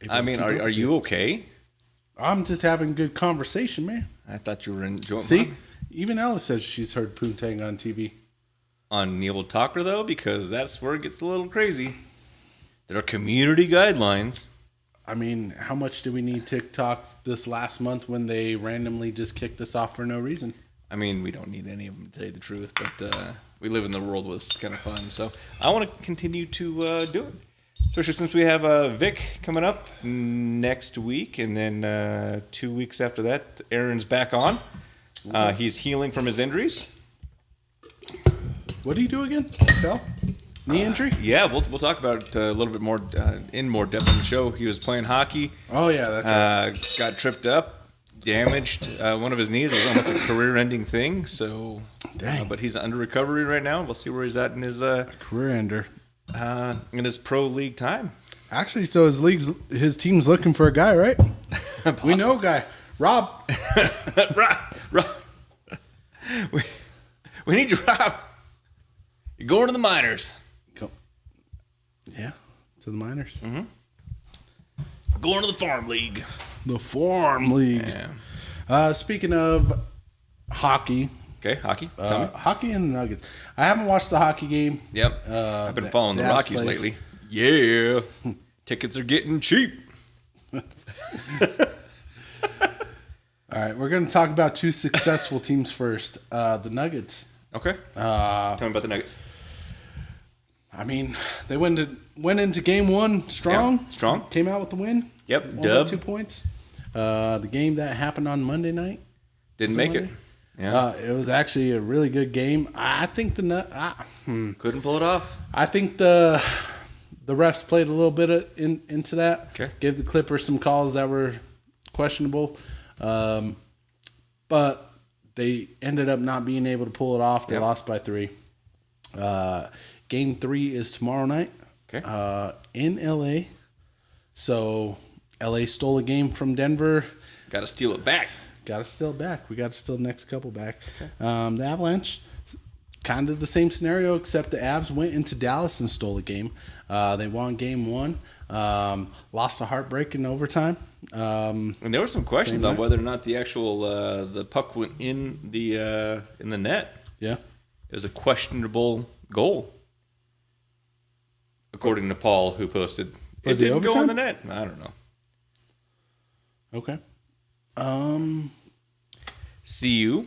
I mean, are you okay? I'm just having good conversation, man. I thought you were enjoying. See, even Alice says she's heard poontang on TV. On the old talker, though, because that's where it gets a little crazy. There are community guidelines. I mean, how much do we need TikTok this last month when they randomly just kicked us off for no reason? I mean, we don't need any of them to tell you the truth, but we live in the world where it's kind of fun. So I want to continue to do it. Especially since we have Vic coming up next week, and then 2 weeks after that, Aaron's back on. He's healing from his injuries. What did he do again? Fell? Knee injury? Yeah, we'll talk about it a little bit more in more depth on the show. He was playing hockey. Oh, yeah, that's right. Got tripped up, damaged one of his knees. It was almost a career-ending thing. So, Dang. But he's under recovery right now. We'll see where he's at in his career ender. In his pro league time. Actually, so his team's looking for a guy, right? We know a guy. Rob. Rob. We need you, Rob. You're going to the minors. Yeah, to the minors. Mm-hmm. Going to the farm league. The farm league. Yeah. Speaking of hockey. Okay, hockey. Hockey and the Nuggets. I haven't watched the hockey game. Yep. I've been following the Rockies lately. Yeah. Tickets are getting cheap. All right, we're going to talk about 2 successful teams first. The Nuggets. Okay. Tell me about the Nuggets. I mean, they went into game 1 strong. Yeah, strong. Came out with the win. Yep. Won Dub. by 2 points. The game that happened on Monday night. Didn't make it. Yeah. It was actually a really good game. I think couldn't pull it off. I think the refs played a little bit into that. Okay. Gave the Clippers some calls that were questionable. But they ended up not being able to pull it off. They lost by 3. Game 3 is tomorrow night. Okay. In LA. So LA stole a game from Denver. Got to steal it back. Got to steal back. We got to steal the next couple back. Okay. The Avalanche, kind of the same scenario, except the Avs went into Dallas and stole a game. They won game 1. Lost a heartbreak in overtime. And there were some questions on whether or not the actual the puck went in the net. Yeah. It was a questionable goal, according to Paul, who posted it didn't go in the net. I don't know. Okay. CU.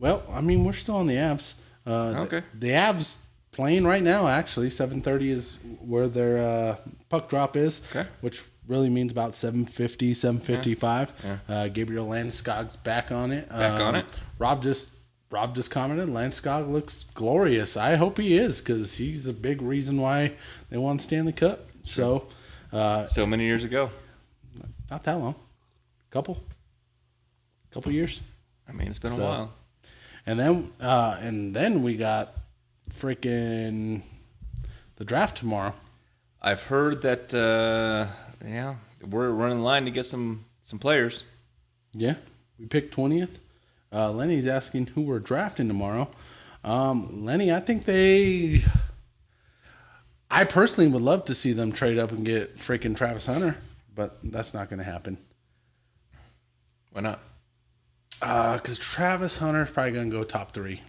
Well, I mean, we're still on the Avs. Okay. The Avs playing right now, actually. 7:30 is where their puck drop is, which really means about 7:50, 7:55. Yeah. Gabriel Landeskog's back on it. Rob just commented, Landeskog looks glorious. I hope he is, because he's a big reason why they won Stanley Cup. So many years ago. Not that long. Couple years. I mean, it's been a while. And then we got freaking the draft tomorrow. I've heard that we're running line to get some players. Yeah, we picked 20th. Lenny's asking who we're drafting tomorrow. Lenny, I personally would love to see them trade up and get freaking Travis Hunter, but that's not going to happen. Why not? Because Travis Hunter is probably going to go top 3.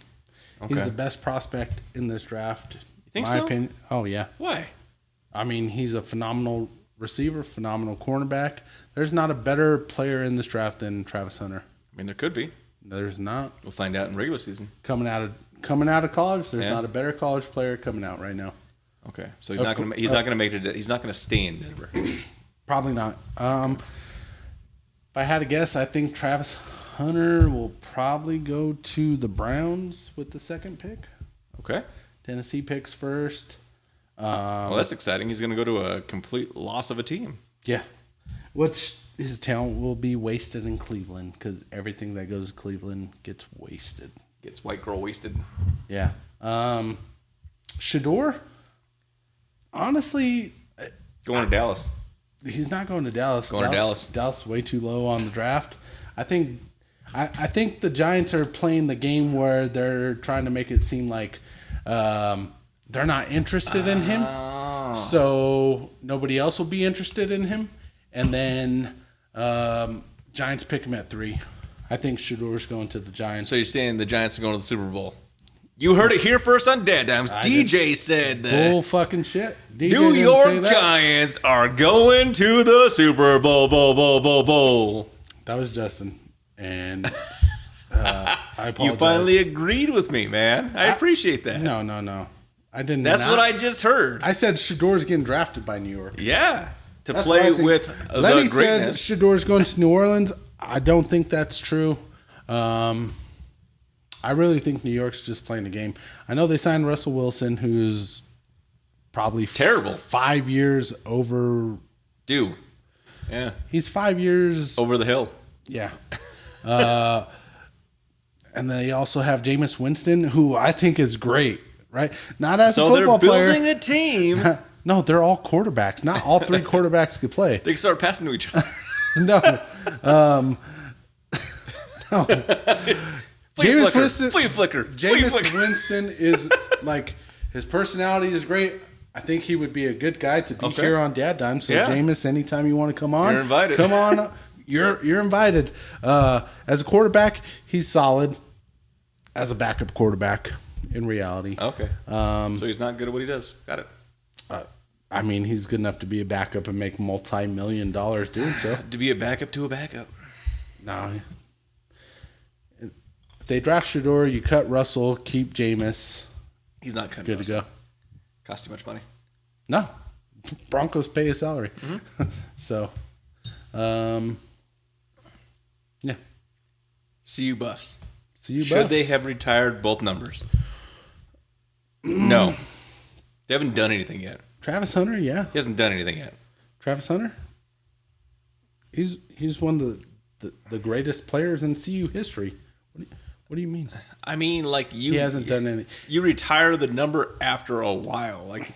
Okay. He's the best prospect in this draft. You think so? Opinion. Oh, yeah. Why? I mean, he's a phenomenal receiver, phenomenal cornerback. There's not a better player in this draft than Travis Hunter. I mean, there could be. There's not. We'll find out in regular season. Coming out of college, there's not a better college player coming out right now. Okay, so he's not going to make it. He's not going to stay in Denver. Probably not. If I had to guess, I think Travis Hunter will probably go to the Browns with the 2nd pick. Okay. Tennessee picks first. Well, that's exciting. He's going to go to a complete loss of a team. Yeah. Which his talent will be wasted in Cleveland, because everything that goes to Cleveland gets wasted. Gets white girl wasted. Yeah. Shedeur, honestly, going to Dallas. He's not going to Dallas. Dallas is way too low on the draft. I think the Giants are playing the game where they're trying to make it seem like they're not interested in him, so nobody else will be interested in him. And then Giants pick him at 3. I think Shedeur's going to the Giants. So you're saying the Giants are going to the Super Bowl? You heard it here first on DadDimes. DJ said that. Bull fucking shit. DJ New York Giants are going to the Super Bowl. That was Justin. And I apologize. You finally agreed with me, man. I appreciate that. No. I didn't. That's what I just heard. I said Shedeur's getting drafted by New York. Yeah. That's play with Lenny the greatness. Said Shedeur's going to New Orleans. I don't think that's true. I really think New York's just playing the game. I know they signed Russell Wilson, who's probably terrible. 5 years over. Due. Yeah. He's 5 years over the hill. Yeah. And they also have Jameis Winston, who I think is great, right? Not as a football player. So they're building a team. No, they're all quarterbacks. Not all 3 quarterbacks could play. They can start passing to each other. No. No. Jameis Winston. Flea flicker. Jameis Winston is like, his personality is great. I think he would be a good guy to be here on DadDimes. So Jameis, anytime you want to come on, you're invited. Come on. You're invited. As a quarterback, he's solid. As a backup quarterback, in reality. Okay. So he's not good at what he does. Got it. I mean, he's good enough to be a backup and make multi-million dollars doing so. To be a backup to a backup. No. If they draft Shedeur, you cut Russell, keep Jameis. He's not cutting good Russell. To go. Costs too much money. No. Broncos pay his salary. Mm-hmm. So, yeah. CU Buffs. Should Buffs. They have retired both numbers? No. They haven't done anything yet. Travis Hunter, yeah. He hasn't done anything yet. Travis Hunter? He's one of the greatest players in CU history. What do you mean? I mean, like he hasn't done any. You retire the number after a while. Like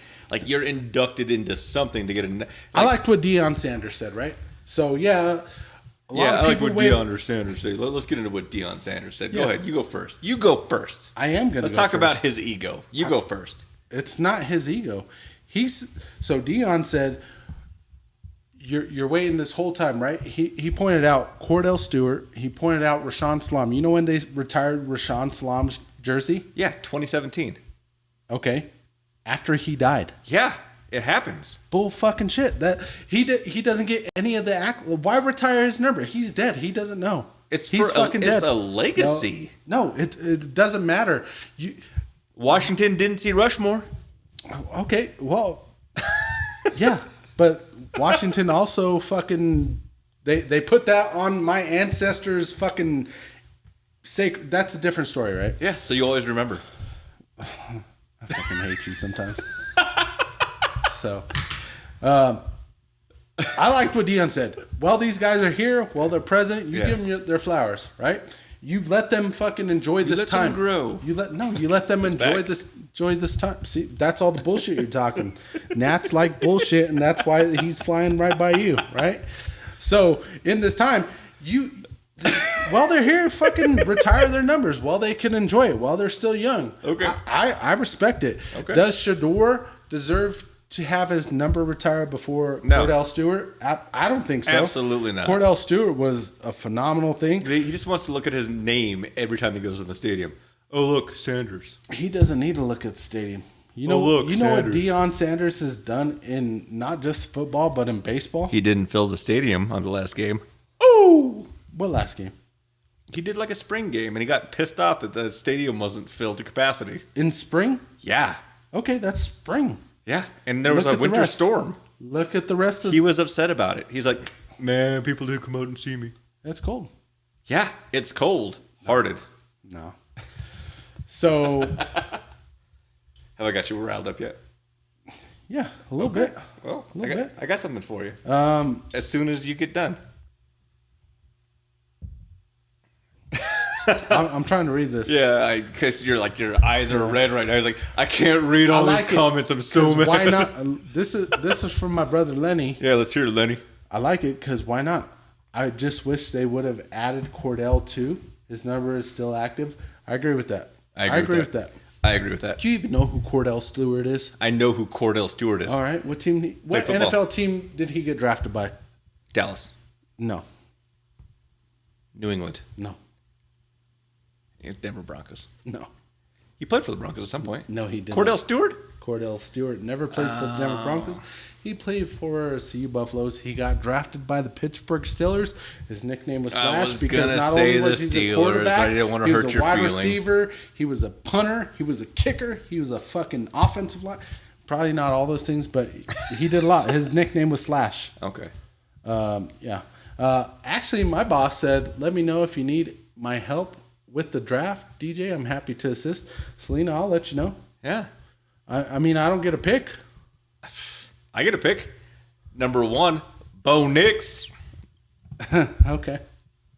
you're inducted into something to get a. I liked what Deion Sanders said, right? So, yeah. I like what Deion Sanders said. Let's get into what Deion Sanders said. Go ahead. You go first. I am going to Let's talk about his ego. You go first. It's not his ego. So Deion said, you're waiting this whole time, right? He pointed out Cordell Stewart. He pointed out Rashawn Salaam. You know when they retired Rashawn Salaam's jersey? Yeah, 2017. Okay. After he died. Yeah, it happens. Bull fucking shit. That he doesn't get any of the act. Why retire his number? He's dead. He doesn't know. He's fucking dead. It's a legacy. No, it doesn't matter. Washington didn't see Rushmore. Okay, well, yeah, but Washington also fucking they put that on my ancestors' fucking sacred. That's a different story, right? Yeah, so you always remember. I fucking hate you sometimes. So, I liked what Dion said. While these guys are here, while they're present, you give them their flowers, right? You let them fucking enjoy this time. Them grow. You let them enjoy this time. See, that's all the bullshit you're talking. Nats like bullshit, and that's why he's flying right by you, right? So in this time, while they're here, fucking retire their numbers while they can enjoy it while they're still young. Okay, I respect it. Okay. Does Shador deserve to have his number retired before Cordell Stewart? I don't think so. Absolutely not. Cordell Stewart was a phenomenal thing. He just wants to look at his name every time he goes in the stadium. Oh, look, Sanders. He doesn't need to look at the stadium. You know what Deion Sanders has done in not just football, but in baseball? He didn't fill the stadium on the last game. Oh! What last game? He did like a spring game, and he got pissed off that the stadium wasn't filled to capacity. In spring? Yeah. Okay, that's spring. Yeah, and there was a winter storm. Look at the rest of... He was upset about it. He's like, man, people didn't come out and see me. That's cold. Yeah, it's cold-hearted. No. So... Have I got you riled up yet? Yeah, a little bit. Well, a little bit. I got something for you. As soon as you get done. I'm trying to read this. Yeah, because your eyes are red right now. He's like, I can't read all these comments. I'm so mad. Why not? This is from my brother Lenny. Yeah, let's hear it, Lenny. I like it because why not? I just wish they would have added Cordell too. His number is still active. I agree with that. I agree with that. I agree with that. Do you even know who Cordell Stewart is? I know who Cordell Stewart is. All right. What team? What NFL team did he get drafted by? Dallas. No. New England. No. Denver Broncos. No. He played for the Broncos at some point. No, he didn't. Cordell Stewart? Cordell Stewart never played for the Denver Broncos. He played for CU Buffaloes. He got drafted by the Pittsburgh Steelers. His nickname was Slash because not only was he a quarterback, he was a wide receiver, he was a punter, he was a kicker, he was a fucking offensive line. Probably not all those things, but he did a lot. His nickname was Slash. Okay. Yeah. Actually, my boss said, let me know if you need my help with the draft, DJ. I'm happy to assist. Selena, I'll let you know. Yeah. I mean, I don't get a pick. I get a pick. Number 1, Bo Nix. Okay.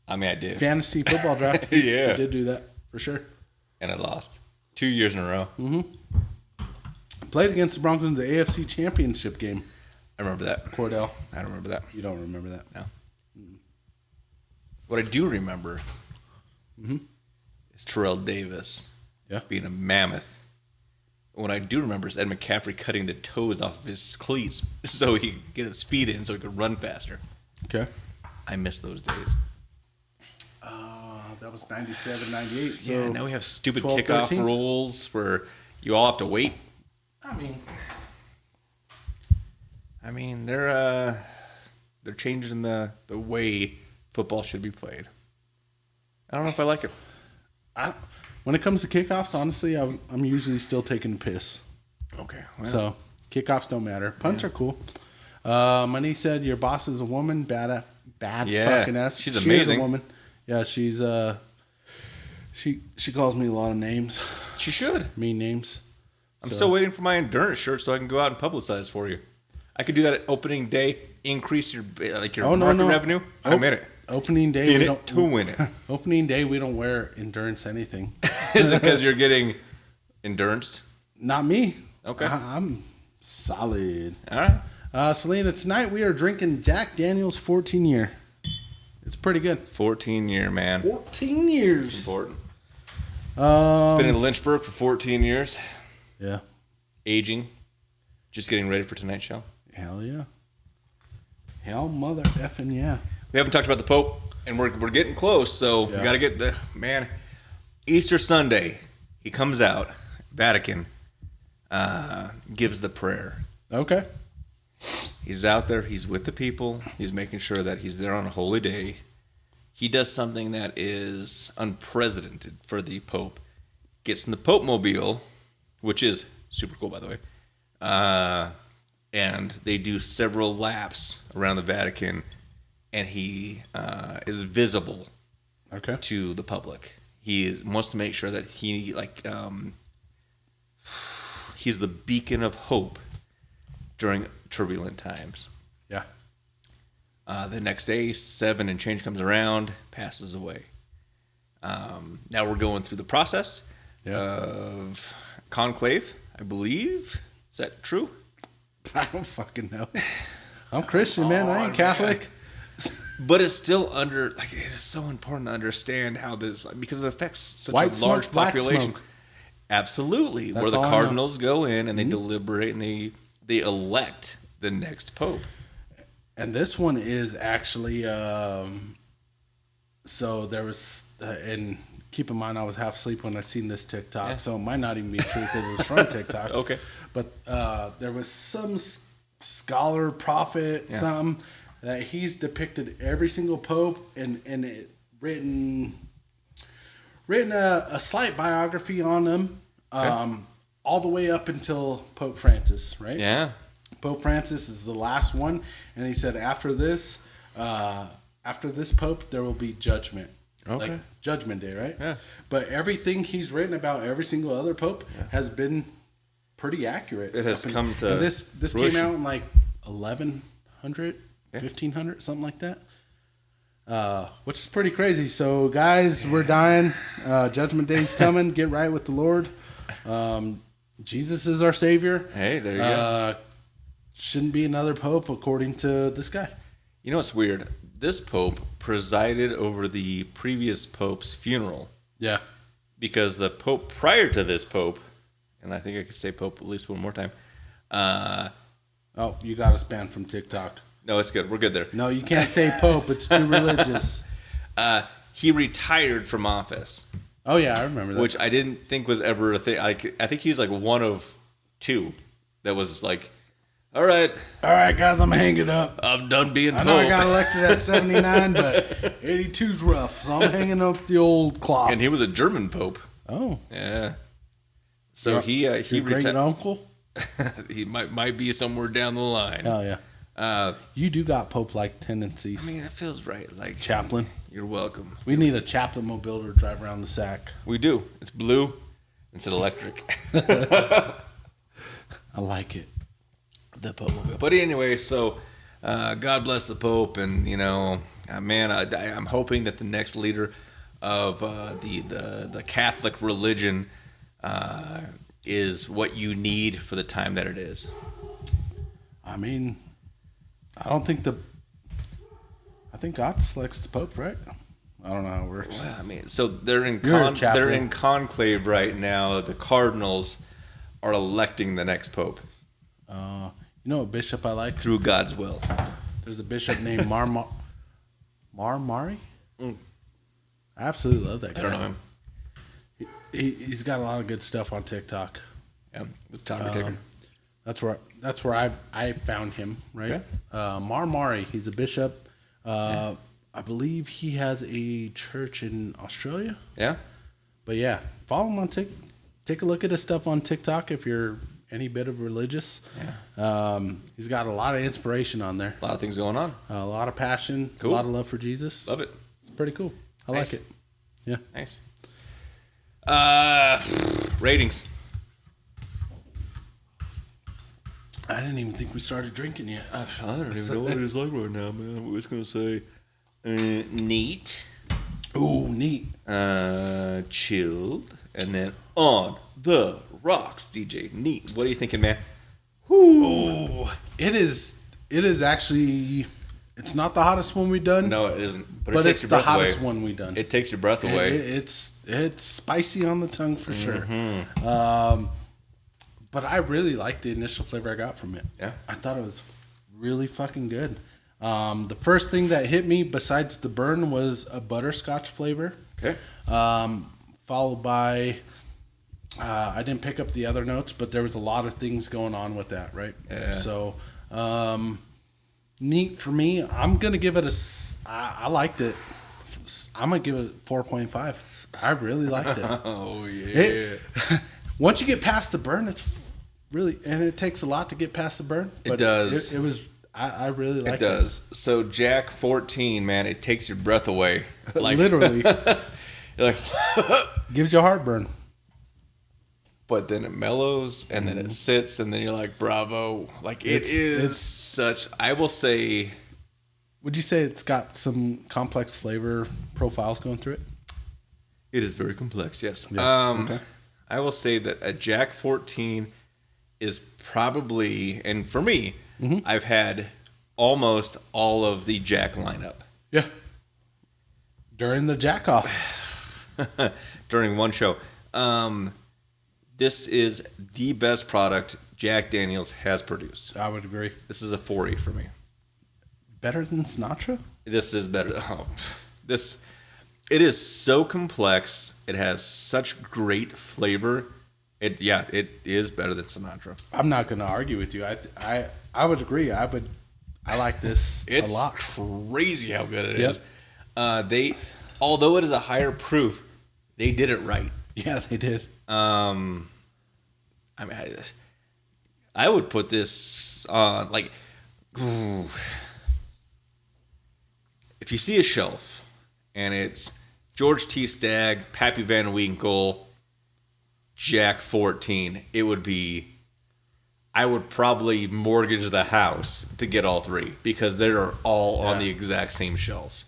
I mean, I did. Fantasy football draft. Yeah. I did do that, for sure. And I lost. 2 years in a row. Mm-hmm. Played against the Broncos in the AFC Championship game. I remember that. Cordell. I don't remember that. You don't remember that? No. What I do remember is Terrell Davis being a mammoth. What I do remember is Ed McCaffrey cutting the toes off of his cleats so he could get his speed in so he could run faster. Okay. I miss those days. That was 97, 98. So yeah, now we have stupid 12, kickoff 13? rules where you all have to wait. I mean, they're changing the way football should be played. I don't know if I like it. When it comes to kickoffs, honestly, I'm usually still taking a piss. Okay. Well. So kickoffs don't matter. Punts are cool. My niece said your boss is a woman. Bad fucking ass. She's amazing. She is a woman. Yeah, she's she calls me a lot of names. She should. Mean names. I'm still waiting for my endurance shirt so I can go out and publicize for you. I could do that at opening day. Increase your market revenue. I'm in it. Opening day, we don't to win it. Opening day, we don't wear endurance anything. Is it because you're getting enduranced? Not me. Okay. I'm solid. All right. Selena, tonight we are drinking Jack Daniel's 14 year. It's pretty good. 14 year, man. 14 years. It's important. It's been in Lynchburg for 14 years. Yeah. Aging. Just getting ready for tonight's show. Hell yeah. Hell, mother effing yeah. We haven't talked about the Pope, and we're getting close, so we got to get the man. Easter Sunday, he comes out, Vatican, gives the prayer. Okay. He's out there. He's with the people. He's making sure that he's there on a holy day. He does something that is unprecedented for the Pope. Gets in the Pope Mobile, which is super cool, by the way. And they do several laps around the Vatican, and he is visible to the public. He wants to make sure that he he's the beacon of hope during turbulent times. Yeah. The next day, 7 and change comes around, passes away. Now we're going through the process of conclave, I believe. Is that true? I don't fucking know. I'm Christian, man. I ain't Catholic. But it's still it is so important to understand how this, because it affects such White a large smoke, black population. smoke. Absolutely. That's where the all I know. cardinals go in and they deliberate and they elect the next pope. And this one is actually, so there was, and keep in mind I was half asleep when I seen this TikTok, so it might not even be true because it was from TikTok. Okay. But there was some scholar, prophet, something, that he's depicted every single pope and it written a slight biography on them, all the way up until Pope Francis, right? Yeah. Pope Francis is the last one, and he said after this pope there will be judgment. Okay. Like Judgment Day, right? Yeah. But everything he's written about every single other pope has been pretty accurate. It has come to and this came fruition. out in like 1100, 1500, something like that. Which is pretty crazy. So guys, we're dying. Judgment Day's coming. Get right with the Lord. Jesus is our savior. Hey, there you go. Shouldn't be another pope according to this guy. You know what's weird? This pope presided over the previous pope's funeral. Yeah. Because the pope prior to this pope, and I think I could say pope at least one more time. Oh, you got us banned from TikTok. No, it's good. We're good there. No, you can't say pope. It's too religious. He retired from office. Oh, yeah, I remember that. Which I didn't think was ever a thing. I think he's like one of two that was like, all right, guys, I'm hanging up. I'm done being I pope. know I got elected at 79, but 82's rough, so I'm hanging up the old cloth. And he was a German pope. Oh. Yeah. So he great retired. uncle? He might be somewhere down the line. Oh, yeah. You do got pope-like tendencies. I mean, it feels right. Like Chaplain. You're welcome. We need a chaplain mobile to drive around the sack. We do. It's blue. It's electric. I like it. The Pope mobile. But anyway, so God bless the Pope, and man, I'm hoping that the next leader of the Catholic religion is what you need for the time that it is. I mean, I think God selects the Pope, right? I don't know how it works. Well, I mean, so they're in conclave right now. The cardinals are electing the next pope. You know a bishop I like? Through God's will. There's a bishop named Marmari. I absolutely love that guy. I don't know him. He's got a lot of good stuff on TikTok. Yeah, the time taker. That's where I found him, right? Okay. Marmari, he's a bishop. I believe he has a church in Australia. Yeah. But yeah, follow him on take a look at his stuff on TikTok if you're any bit of religious. Yeah. He's got a lot of inspiration on there. A lot of things going on. A lot of passion. Cool. A lot of love for Jesus. Love it. It's pretty cool. I like it. Yeah. Nice. Ratings. I didn't even think we started drinking yet. I don't even know what it is like right now, man. We're just going to say neat. Ooh, neat. Chilled. And then on the rocks, DJ. Neat. What are you thinking, man? Ooh. It is actually, it's not the hottest one we've done. No, it isn't. But it's the hottest one we've done. It takes your breath away. It's spicy on the tongue for sure. But I really liked the initial flavor I got from it. Yeah. I thought it was really fucking good. The first thing that hit me besides the burn was a butterscotch flavor. Okay. Followed by, I didn't pick up the other notes, but there was a lot of things going on with that, right? Yeah. So, neat for me. I'm going to give it I liked it. I'm going to give it 4.5. I really liked it. Oh, yeah. Once you get past the burn, it's really, and it takes a lot to get past the burn. But it does. It was, I really liked it. It does. So Jack 14, man, it takes your breath away. Like, literally. You're like, gives you heartburn. But then it mellows, and then it sits, and then you're like, bravo. Like, it's such, I will say. Would you say it's got some complex flavor profiles going through it? It is very complex, yes. Yeah. Okay. I will say that a Jack 14 is probably, and for me, I've had almost all of the Jack lineup. Yeah. During the Jack off. During one show. This is the best product Jack Daniels has produced. I would agree. This is a 40 for me. Better than Sinatra? This is better. Oh, it is so complex. It has such great flavor. It is better than Sinatra. I'm not going to argue with you. I would agree. I like this a lot. It's crazy how good it is. Although it is a higher proof, they did it right. Yeah, they did. I mean, I would put this on like, if you see a shelf and it's George T. Stagg, Pappy Van Winkle, Jack 14, it would be, I would probably mortgage the house to get all three because they're all on the exact same shelf.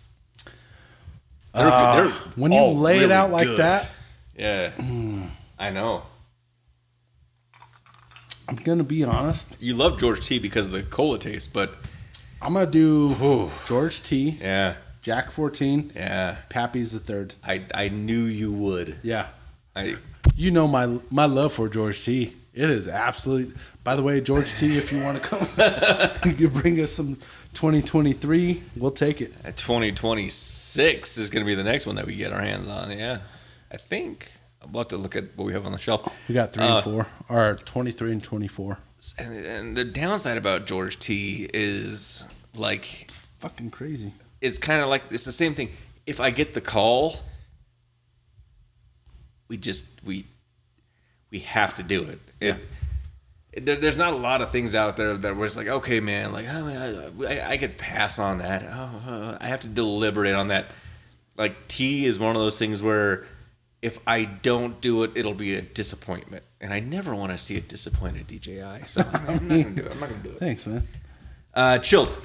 They're when you lay it out like that. Yeah, I know. I'm going to be honest. You love George T because of the cola taste, but I'm going to do George T. Yeah. Jack 14. Yeah. Pappy's the third. I knew you would. Yeah. You know my love for George T. It is absolute. By the way, George T., if you want to come, you can bring us some 2023. We'll take it. 2026 is going to be the next one that we get our hands on. Yeah. I think. I'll have to look at what we have on the shelf. We got 3 and 4, or 23 and 24. And the downside about George T is like fucking crazy. It's kind of like it's the same thing. If I get the call, we have to do it. There's not a lot of things out there that we're just like, okay, man, like I could pass on that. I have to deliberate on that. Like T is one of those things where if I don't do it, it'll be a disappointment. And I never want to see a disappointed DJI. So I'm not going to do it. I'm not going to do it. Thanks, man. Chilled.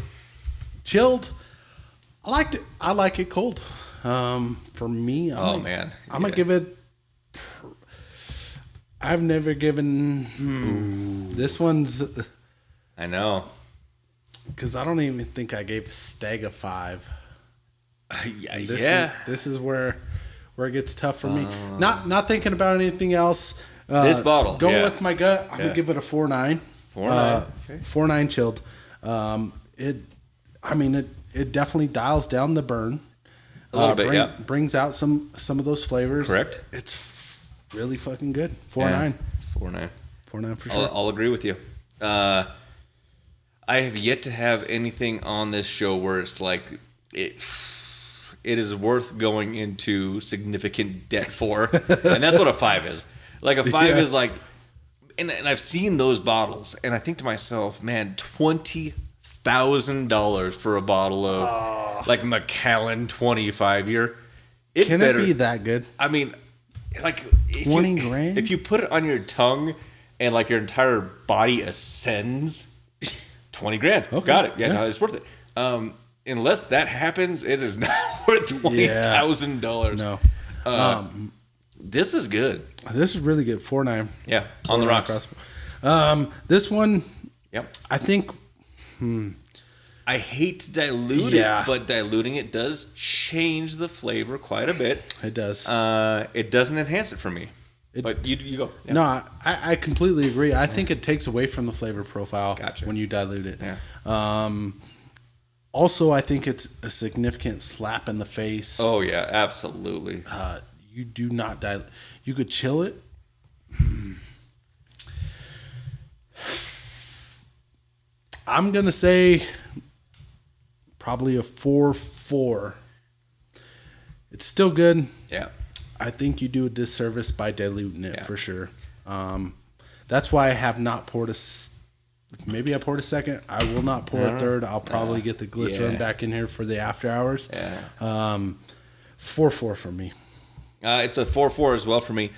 I liked it. I like it cold. For me, I'm going to give it... I've never given... This one's... I know. Because I don't even think I gave Stag a 5. This is where it gets tough for me. Not thinking about anything else. This bottle. Going with my gut, I'm going to give it a 4.9. 4.9. 4.9 chilled. It definitely dials down the burn. A little bit, Brings out some of those flavors. Correct. It's really fucking good. 4.9. 4.9. 4.9 for sure. I'll agree with you. I have yet to have anything on this show where it's like it is worth going into significant debt for. And that's what a 5 is. Like a 5 is like, and I've seen those bottles, and I think to myself, man, $20,000 for a bottle of like Macallan 25-year. Can it be that good? I mean, like 20 grand? If you put it on your tongue and like your entire body ascends, 20 grand. Okay. Got it. Yeah, no, it's worth it. Unless that happens, it is not worth $20,000. No. This is good. This is really good. 4.9. Yeah, on the rocks. This one, yep. I think. I hate to dilute it, but diluting it does change the flavor quite a bit. It does. It doesn't enhance it for me. But you go. Yeah. No, I completely agree. I think it takes away from the flavor profile when you dilute it. Yeah. Also, I think it's a significant slap in the face. Oh yeah, absolutely. You do not dilute. You could chill it. I'm gonna say probably a 4.4. It's still good. Yeah. I think you do a disservice by diluting it for sure. That's why I have not poured maybe I poured a second. I will not pour a third. I'll probably get the glycerin back in here for the after hours. Yeah. 4.4 for me. It's a 4.4 as well for me.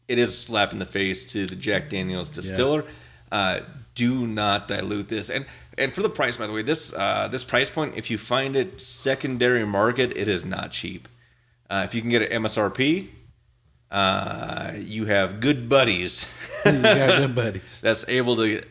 It is a slap in the face to the Jack Daniel's distiller. Do not dilute this. And for the price, by the way, this price point, if you find it secondary market, it is not cheap. If you can get an MSRP, you have good buddies. You got good buddies. That's able to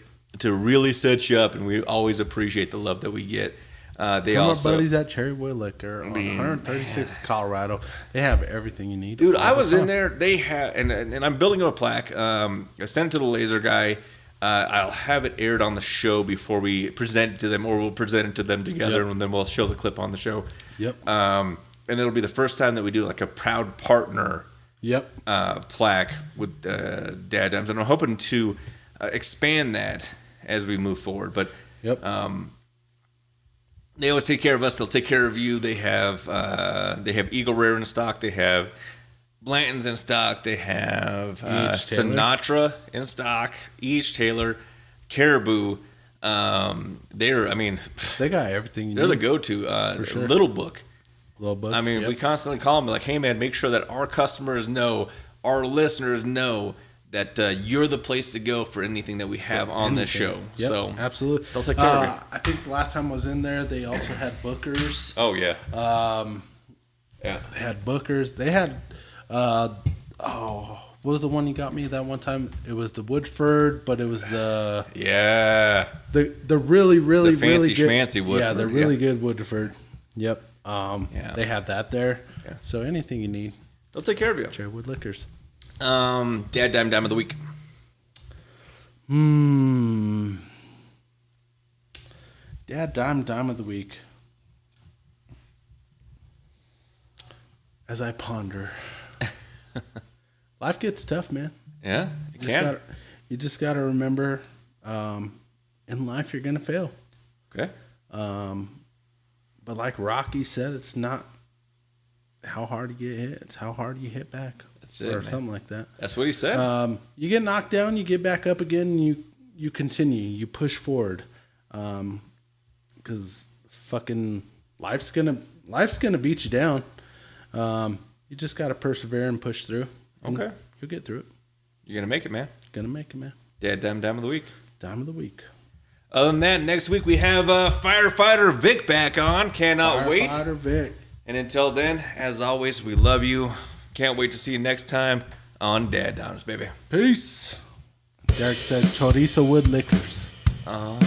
really set you up, and we always appreciate the love that we get. They From also our buddies at Cherrywood Liquor on 136 Colorado. They have everything you need. Dude, I was in there. They have, and I'm building a plaque. I sent it to the laser guy. I'll have it aired on the show before we present it to them, or we'll present it to them together, and then we'll show the clip on the show. Yep. And it'll be the first time that we do like a proud partner. Yep. Plaque with DadDimes, and I'm hoping to expand that as we move forward. But yep. They always take care of us. They'll take care of you. They have Eagle Rare in stock. They have Blanton's in stock. They have Sinatra in stock. E.H. Taylor, Caribou. They got everything. They're the go-to. For sure. Little Book. We constantly call them like, hey man, make sure that our customers know, our listeners know that you're the place to go for anything that we have on this show. Yep, so absolutely, they'll take care of you. I think the last time I was in there, they also had Bookers. Oh yeah. They had Bookers. They had what was the one you got me that one time? It was the Woodford, but it was the the really the fancy really good schmancy Woodford. Yeah, the really good Woodford. Yep. They had that there. Yeah. So anything you need, they'll take care of you. Cherrywood Liquors. DadDime Dime of the Week. DadDime Dime of the Week. As I ponder, life gets tough, man. Yeah, it can. You just gotta remember, in life you're gonna fail. Okay. But like Rocky said, it's not how hard you get hit; it's how hard you hit back. That's it, or something like that. That's what he said. You get knocked down, you get back up again, and you continue, you push forward, because fucking life's gonna beat you down. You just gotta persevere and push through. Okay, you'll get through it. You're gonna make it, man. Gonna make it, man. DadDime Dime of the Week. Dime of the Week. Other than that, next week we have Firefighter Vic back on. Cannot wait. Firefighter Vic. And until then, as always, we love you. Can't wait to see you next time on DadDimes, baby. Peace. Derek said Chorizo Wood Liquors. Oh.